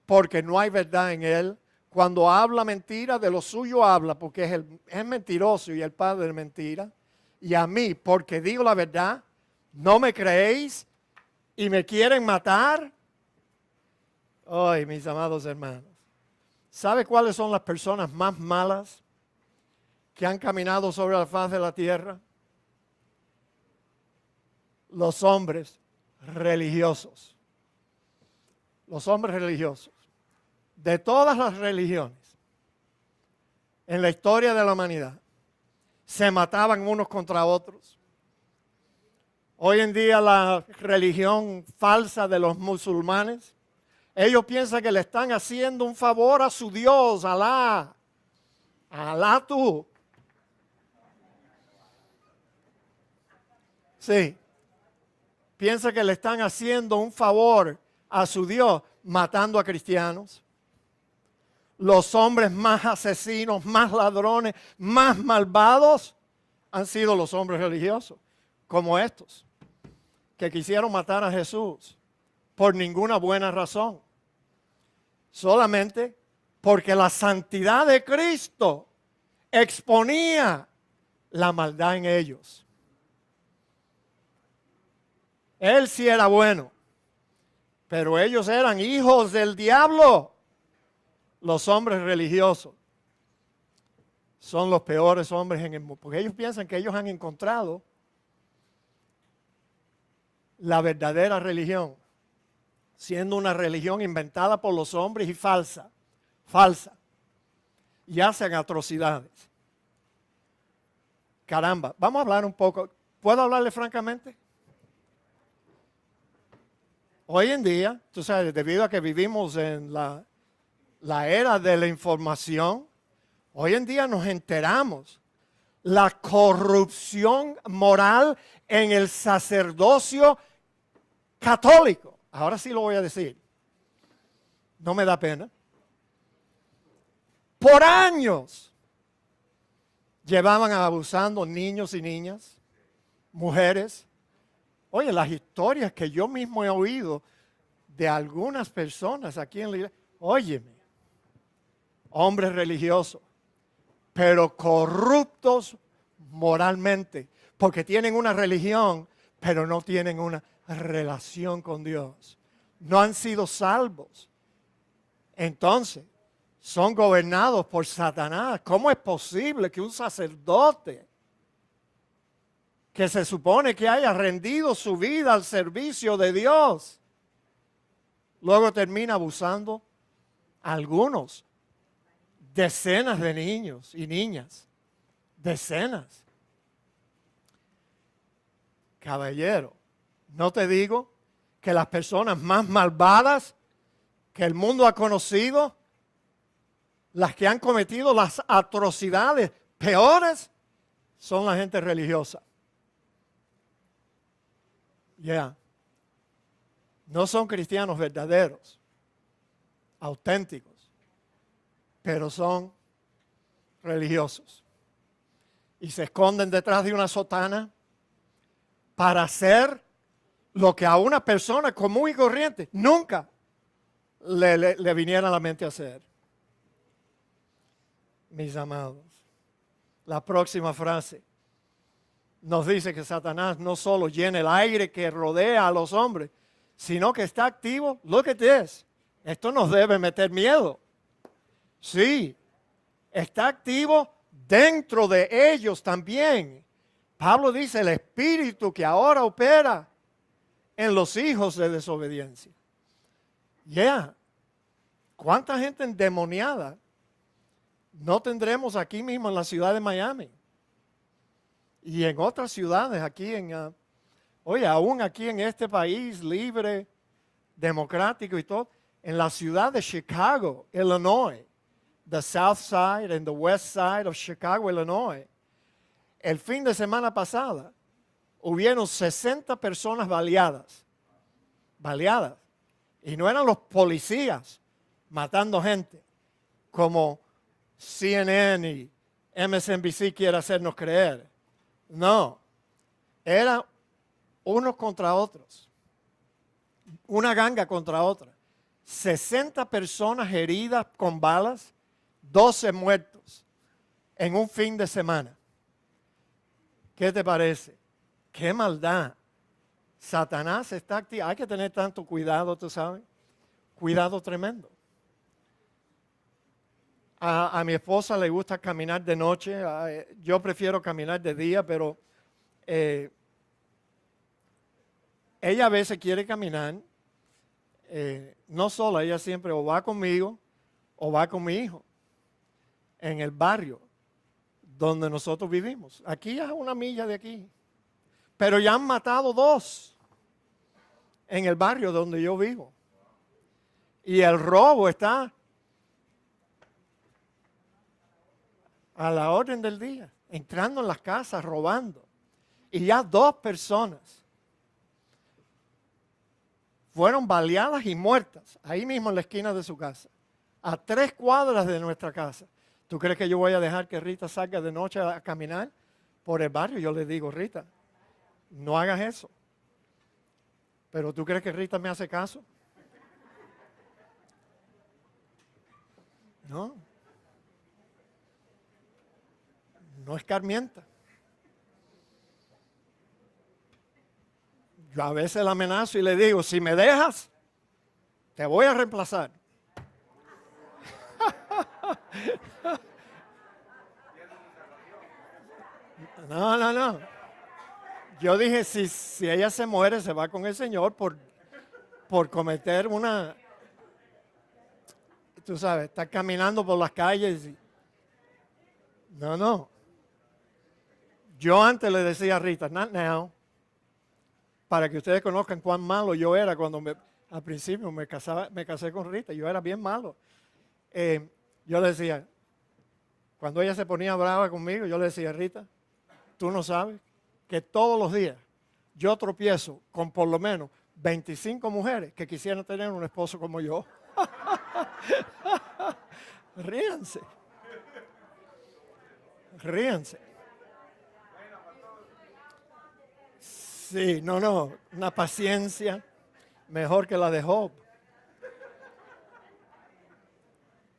porque no hay verdad en él. Cuando habla mentira, de lo suyo habla, porque es mentiroso y el padre de mentira. Y a mí, porque digo la verdad, no me creéis y me quieren matar. Ay, mis amados hermanos, ¿sabe cuáles son las personas más malas que han caminado sobre la faz de la tierra? Los hombres religiosos. Los hombres religiosos. De todas las religiones en la historia de la humanidad, se mataban unos contra otros. Hoy en día la religión falsa de los musulmanes, ellos piensan que le están haciendo un favor a su Dios, Alá. Alá tú. Sí. Piensa que le están haciendo un favor a su Dios matando a cristianos. Los hombres más asesinos, más ladrones, más malvados han sido los hombres religiosos, como estos, que quisieron matar a Jesús por ninguna buena razón. Solamente porque la santidad de Cristo exponía la maldad en ellos. Él sí era bueno. Pero ellos eran hijos del diablo. Los hombres religiosos son los peores hombres en el mundo, porque ellos piensan que ellos han encontrado la verdadera religión, siendo una religión inventada por los hombres y falsa, y hacen atrocidades. Caramba, vamos a hablar un poco. ¿Puedo hablarle francamente? Hoy en día, tú sabes, debido a que vivimos en la era de la información, hoy en día nos enteramos la corrupción moral en el sacerdocio católico. Ahora sí lo voy a decir. No me da pena. Por años llevaban abusando niños y niñas, mujeres. Oye, las historias que yo mismo he oído de algunas personas aquí en la iglesia. Óyeme, hombres religiosos, pero corruptos moralmente, porque tienen una religión, pero no tienen una relación con Dios. No han sido salvos. Entonces, son gobernados por Satanás. ¿Cómo es posible que un sacerdote que se supone que haya rendido su vida al servicio de Dios, luego termina abusando a algunos, decenas de niños y niñas, decenas? Caballero, no te digo que las personas más malvadas que el mundo ha conocido, las que han cometido las atrocidades peores, son la gente religiosa. No son cristianos verdaderos, auténticos, pero son religiosos. Y se esconden detrás de una sotana para hacer lo que a una persona común y corriente nunca le viniera a la mente hacer. Mis amados, la próxima frase nos dice que Satanás no solo llena el aire que rodea a los hombres, sino que está activo. Look at this. Esto nos debe meter miedo. Sí, está activo dentro de ellos también. Pablo dice el espíritu que ahora opera en los hijos de desobediencia. ¿Cuánta gente endemoniada no tendremos aquí mismo en la ciudad de Miami? Y en otras ciudades aquí aún aquí en este país libre, democrático y todo, en la ciudad de Chicago, Illinois, the south side and the west side of Chicago, Illinois, el fin de semana pasada hubieron 60 personas baleadas, y no eran los policías matando gente, como CNN y MSNBC quiere hacernos creer. No, eran unos contra otros, una ganga contra otra. 60 personas heridas con balas, 12 muertos en un fin de semana. ¿Qué te parece? ¡Qué maldad! Satanás está activo. Hay que tener tanto cuidado, tú sabes. Cuidado tremendo. A mi esposa le gusta caminar de noche. Yo prefiero caminar de día, pero ella a veces quiere caminar. No sola, ella siempre o va conmigo o va con mi hijo en el barrio donde nosotros vivimos. Aquí es 1 milla de aquí. Pero ya han matado 2 en el barrio donde yo vivo. Y el robo está a la orden del día, entrando en las casas, robando. Y ya 2 personas fueron baleadas y muertas, ahí mismo en la esquina de su casa, a 3 cuadras de nuestra casa. ¿Tú crees que yo voy a dejar que Rita salga de noche a caminar por el barrio? Yo le digo, Rita, no hagas eso. ¿Pero tú crees que Rita me hace caso? No. No escarmienta. Yo a veces la amenazo y le digo, si me dejas, Te voy a reemplazar. No. Yo dije, si ella se muere, se va con el Señor por cometer una... Tú sabes, está caminando por las calles. No. Yo antes le decía a Rita, not now, para que ustedes conozcan cuán malo yo era cuando al principio me casé con Rita. Yo era bien malo. Yo le decía, cuando ella se ponía brava conmigo, yo le decía, Rita, tú no sabes que todos los días yo tropiezo con por lo menos 25 mujeres que quisieran tener un esposo como yo. Ríanse. Sí, no, una paciencia mejor que la de Job.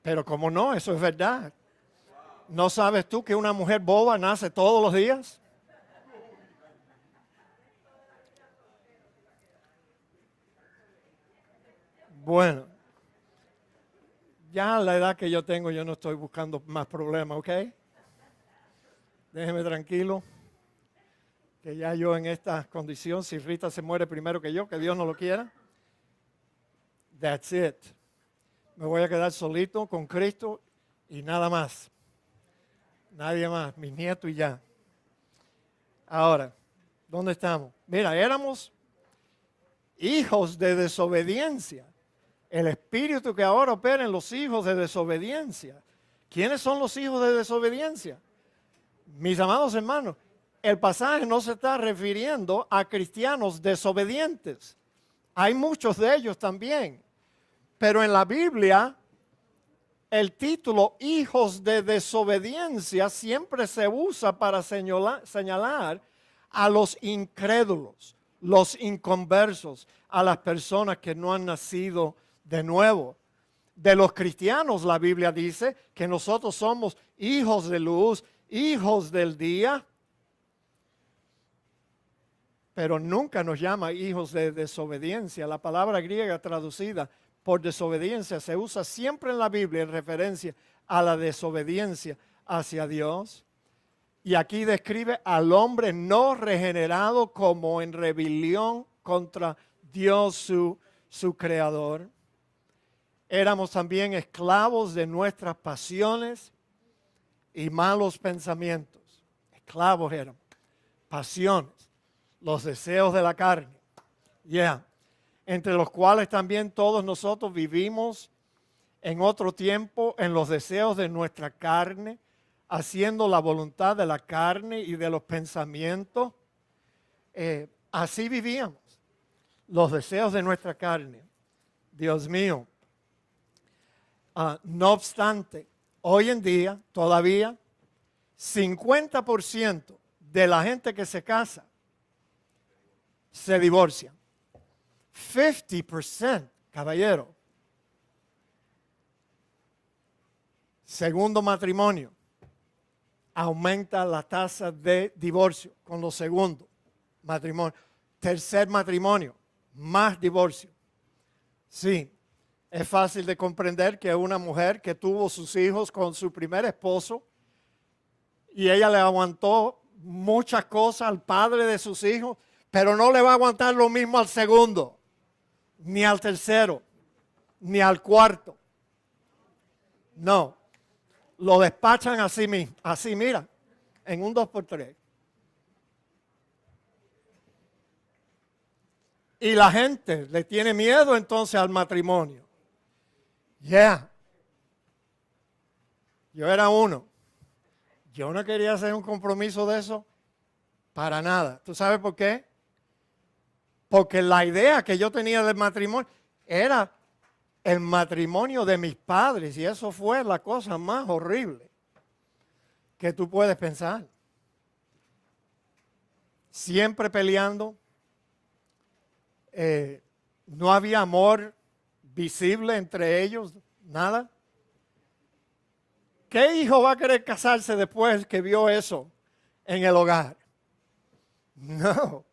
Pero como no, eso es verdad. ¿No sabes tú que una mujer boba nace todos los días? Bueno, ya a la edad que yo tengo, yo no estoy buscando más problemas, ¿ok? Déjeme tranquilo, que ya yo en esta condición, si Rita se muere primero que yo, que Dios no lo quiera, that's it. Me voy a quedar solito con Cristo y nada más. Nadie más, mis nietos y ya. Ahora, ¿dónde estamos? Mira, éramos hijos de desobediencia. El espíritu que ahora opera en los hijos de desobediencia. ¿Quiénes son los hijos de desobediencia? Mis amados hermanos, el pasaje no se está refiriendo a cristianos desobedientes. Hay muchos de ellos también. Pero en la Biblia, el título hijos de desobediencia siempre se usa para señalar a los incrédulos, los inconversos, a las personas que no han nacido de nuevo. De los cristianos, la Biblia dice que nosotros somos hijos de luz, hijos del día, pero nunca nos llama hijos de desobediencia. La palabra griega traducida por desobediencia se usa siempre en la Biblia en referencia a la desobediencia hacia Dios. Y aquí describe al hombre no regenerado como en rebelión contra Dios su creador. Éramos también esclavos de nuestras pasiones y malos pensamientos. Esclavos éramos, pasiones, los deseos de la carne. Entre los cuales también todos nosotros vivimos en otro tiempo en los deseos de nuestra carne, haciendo la voluntad de la carne y de los pensamientos. Así vivíamos, los deseos de nuestra carne. Dios mío. No obstante, hoy en día todavía 50% de la gente que se casa se divorcia. 50%, caballero. Segundo matrimonio. Aumenta la tasa de divorcio con los segundos matrimonios. Tercer matrimonio, más divorcio. Sí, es fácil de comprender que una mujer que tuvo sus hijos con su primer esposo y ella le aguantó muchas cosas al padre de sus hijos, pero no le va a aguantar lo mismo al segundo, ni al tercero, ni al cuarto. No, lo despachan así mismo, así mira, en un 2x3. Y la gente le tiene miedo entonces al matrimonio. Yo era uno. Yo no quería hacer un compromiso de eso para nada. ¿Tú sabes por qué? Porque la idea que yo tenía del matrimonio era el matrimonio de mis padres y eso fue la cosa más horrible que tú puedes pensar. Siempre peleando. No había amor visible entre ellos, nada. ¿Qué hijo va a querer casarse después que vio eso en el hogar? No.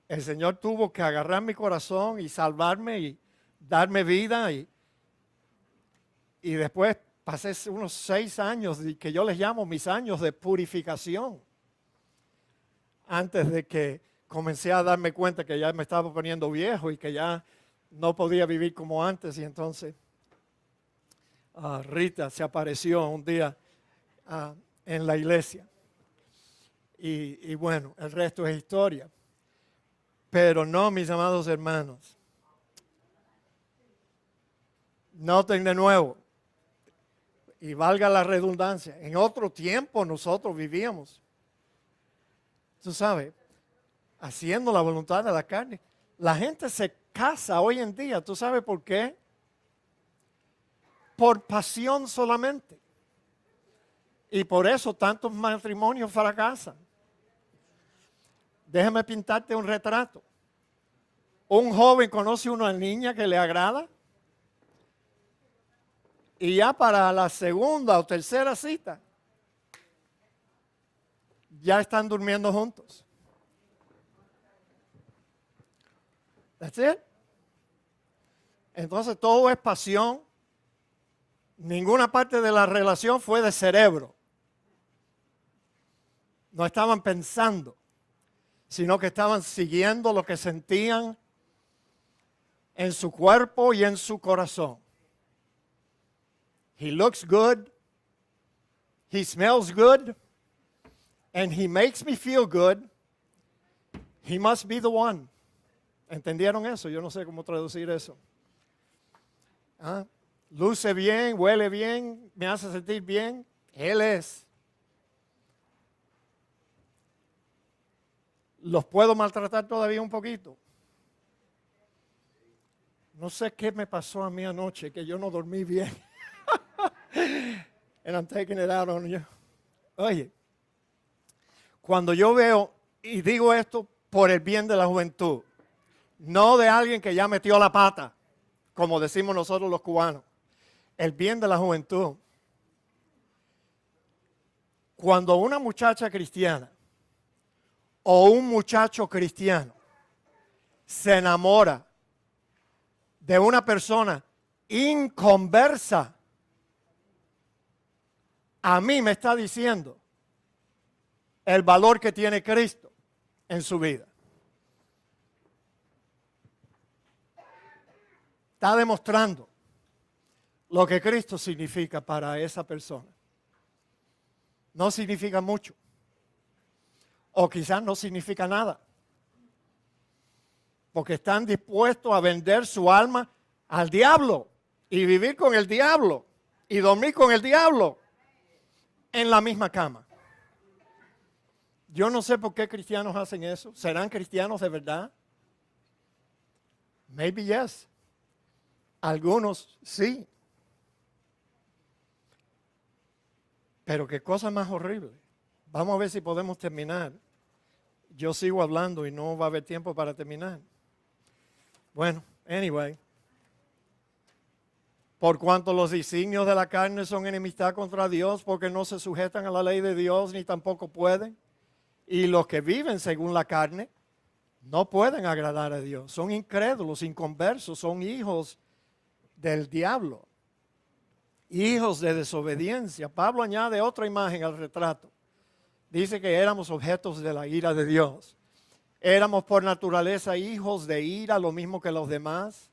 el Señor tuvo que agarrar mi corazón y salvarme y darme vida. Y después pasé unos 6 años que yo les llamo mis años de purificación. Antes de que comencé a darme cuenta que ya me estaba poniendo viejo y que ya no podía vivir como antes. Y entonces Rita se apareció un día en la iglesia. Y bueno, el resto es historia. Pero no, mis amados hermanos. Noten de nuevo, y valga la redundancia, en otro tiempo nosotros vivíamos, tú sabes, haciendo la voluntad de la carne. La gente se casa hoy en día, ¿tú sabes por qué? Por pasión solamente. Y por eso tantos matrimonios fracasan. Déjame pintarte un retrato. Un joven conoce a una niña que le agrada y ya para la segunda o tercera cita ya están durmiendo juntos. That's it. Entonces todo es pasión. Ninguna parte de la relación fue de cerebro. No estaban pensando, sino que estaban siguiendo lo que sentían en su cuerpo y en su corazón. He looks good, he smells good, and he makes me feel good. He must be the one. ¿Entendieron eso? Yo no sé cómo traducir eso. Luce bien, huele bien, me hace sentir bien. Él es. ¿Los puedo maltratar todavía un poquito? No sé qué me pasó a mí anoche, que yo no dormí bien. And I'm taking it out on you. Oye, cuando yo veo, y digo esto por el bien de la juventud, no de alguien que ya metió la pata, como decimos nosotros los cubanos, el bien de la juventud. Cuando una muchacha cristiana o un muchacho cristiano se enamora de una persona inconversa, a mí me está diciendo el valor que tiene Cristo en su vida. Está demostrando lo que Cristo significa para esa persona. No significa mucho. O quizás no significa nada. Porque están dispuestos a vender su alma al diablo y vivir con el diablo y dormir con el diablo en la misma cama. Yo no sé por qué cristianos hacen eso. ¿Serán cristianos de verdad? Maybe yes. Algunos sí. Pero qué cosa más horrible. Vamos a ver si podemos terminar. Yo sigo hablando y no va a haber tiempo para terminar. Bueno, anyway. Por cuanto los designios de la carne son enemistad contra Dios, porque no se sujetan a la ley de Dios ni tampoco pueden. Y los que viven según la carne no pueden agradar a Dios. Son incrédulos, inconversos, son hijos del diablo. Hijos de desobediencia. Pablo añade otra imagen al retrato. Dice que éramos objetos de la ira de Dios. Éramos por naturaleza hijos de ira, lo mismo que los demás.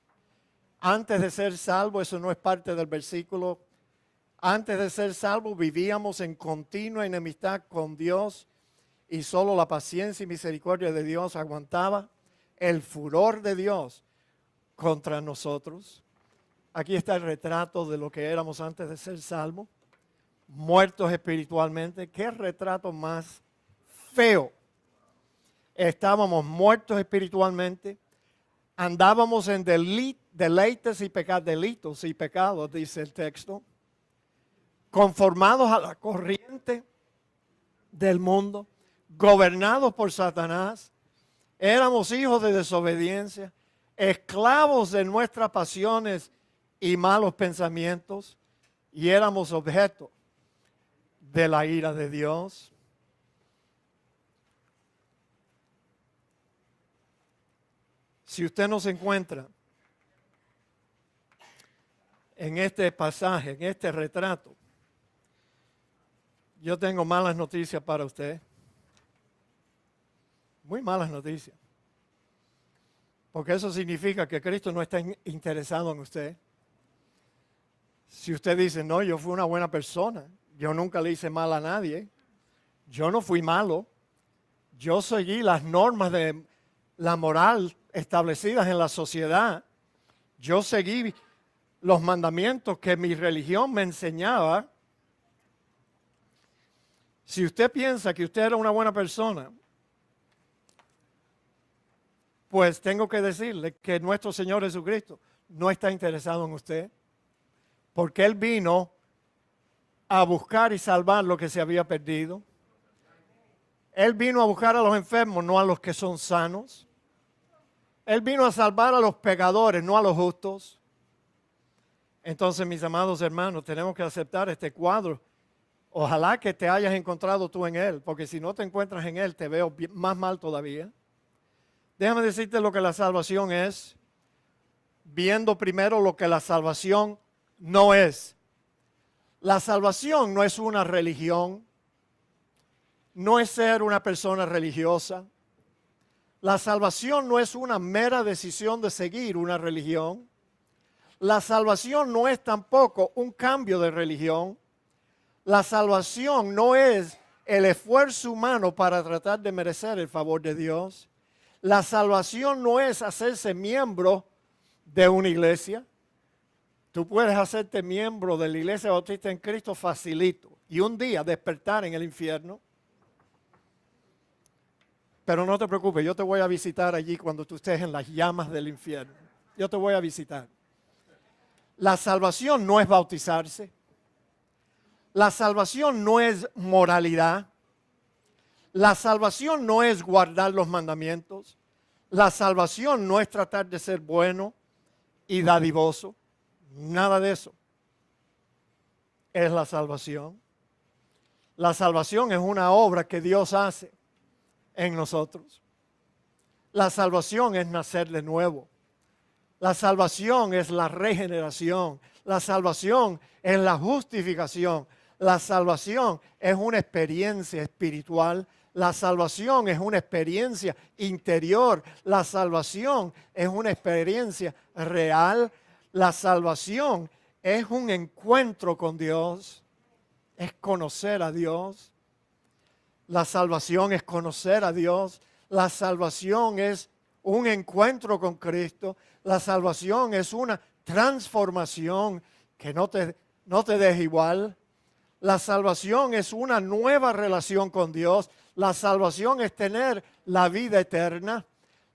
Antes de ser salvos, eso no es parte del versículo. Antes de ser salvos vivíamos en continua enemistad con Dios y solo la paciencia y misericordia de Dios aguantaba el furor de Dios contra nosotros. Aquí está el retrato de lo que éramos antes de ser salvos, muertos espiritualmente. ¿Qué retrato más feo? Estábamos muertos espiritualmente, andábamos en deleites y delitos y pecados, dice el texto, conformados a la corriente del mundo, gobernados por Satanás. Éramos hijos de desobediencia, esclavos de nuestras pasiones y malos pensamientos, y éramos objeto de la ira de Dios. Si usted no se encuentra en este pasaje, en este retrato, yo tengo malas noticias para usted. Muy malas noticias. Porque eso significa que Cristo no está interesado en usted. Si usted dice, no, yo fui una buena persona, yo nunca le hice mal a nadie, yo no fui malo, yo seguí las normas de la moral establecidas en la sociedad, yo seguí los mandamientos que mi religión me enseñaba. Si usted piensa que usted era una buena persona, pues tengo que decirle que nuestro Señor Jesucristo no está interesado en usted, porque Él vino a buscar y salvar lo que se había perdido. Él vino a buscar a los enfermos, no a los que son sanos. Él vino a salvar a los pecadores, no a los justos. Entonces, mis amados hermanos, tenemos que aceptar este cuadro. Ojalá que te hayas encontrado tú en Él, porque si no te encuentras en Él, te veo más mal todavía. Déjame decirte lo que la salvación es, viendo primero lo que la salvación no es. La salvación no es una religión, no es ser una persona religiosa. La salvación no es una mera decisión de seguir una religión. La salvación no es tampoco un cambio de religión. La salvación no es el esfuerzo humano para tratar de merecer el favor de Dios. La salvación no es hacerse miembro de una iglesia. Tú puedes hacerte miembro de la Iglesia Bautista en Cristo facilito y un día despertar en el infierno. Pero no te preocupes, yo te voy a visitar allí cuando tú estés en las llamas del infierno. Yo te voy a visitar. La salvación no es bautizarse. La salvación no es moralidad. La salvación no es guardar los mandamientos. La salvación no es tratar de ser bueno y dadivoso. Nada de eso es la salvación. La salvación es una obra que Dios hace en nosotros. La salvación es nacer de nuevo. La salvación es la regeneración. La salvación es la justificación. La salvación es una experiencia espiritual. La salvación es una experiencia interior. La salvación es una experiencia real. La salvación es un encuentro con Dios. Es conocer a Dios. La salvación es conocer a Dios. La salvación es un encuentro con Cristo. La salvación es una transformación que no te deja igual. La salvación es una nueva relación con Dios. La salvación es tener la vida eterna.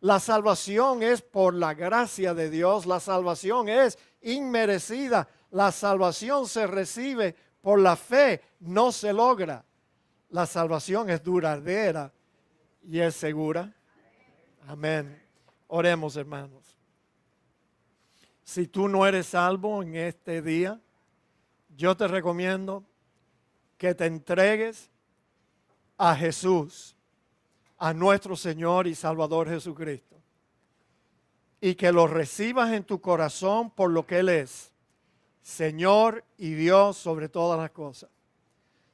La salvación es por la gracia de Dios. La salvación es inmerecida. La salvación se recibe por la fe, no se logra. La salvación es duradera y es segura. Amén. Oremos, hermanos. Si tú no eres salvo en este día, yo te recomiendo que te entregues a Jesús, a nuestro Señor y Salvador Jesucristo, y que lo recibas en tu corazón por lo que Él es, Señor y Dios sobre todas las cosas.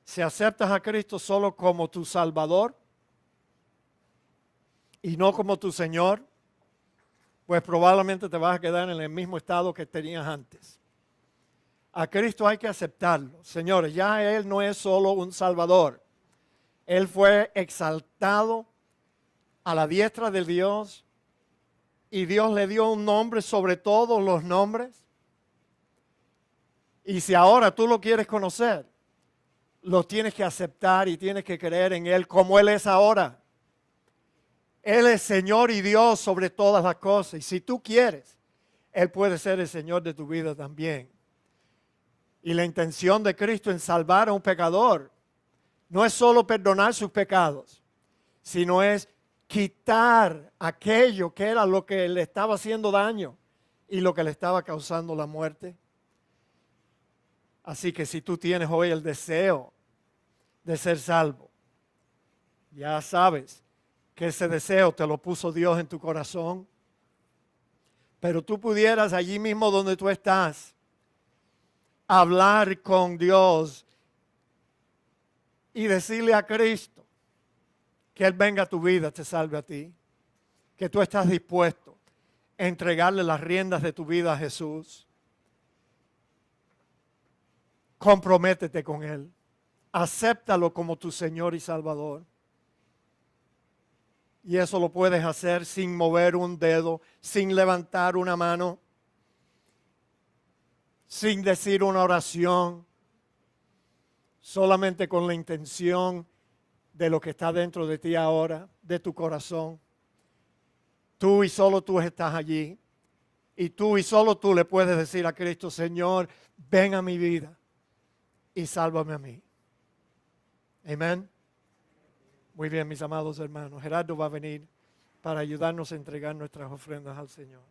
Si aceptas a Cristo solo como tu Salvador y no como tu Señor, pues probablemente te vas a quedar en el mismo estado que tenías antes. A Cristo hay que aceptarlo. Señores, ya Él no es solo un Salvador. Él fue exaltado a la diestra de Dios y Dios le dio un nombre sobre todos los nombres. Y si ahora tú lo quieres conocer, lo tienes que aceptar y tienes que creer en Él como Él es ahora. Él es Señor y Dios sobre todas las cosas. Y si tú quieres, Él puede ser el Señor de tu vida también. Y la intención de Cristo en salvar a un pecador no es solo perdonar sus pecados, sino es quitar aquello que era lo que le estaba haciendo daño y lo que le estaba causando la muerte. Así que si tú tienes hoy el deseo de ser salvo, ya sabes que ese deseo te lo puso Dios en tu corazón. Pero tú pudieras allí mismo donde tú estás hablar con Dios y decirle a Cristo que Él venga a tu vida, te salve a ti, que tú estás dispuesto a entregarle las riendas de tu vida a Jesús. Comprométete con Él, acéptalo como tu Señor y Salvador. Y eso lo puedes hacer sin mover un dedo, sin levantar una mano, sin decir una oración, solamente con la intención de lo que está dentro de ti ahora, de tu corazón. Tú y solo tú estás allí. Y tú y solo tú le puedes decir a Cristo, Señor, ven a mi vida y sálvame a mí. Amén. Muy bien, mis amados hermanos. Gerardo va a venir para ayudarnos a entregar nuestras ofrendas al Señor.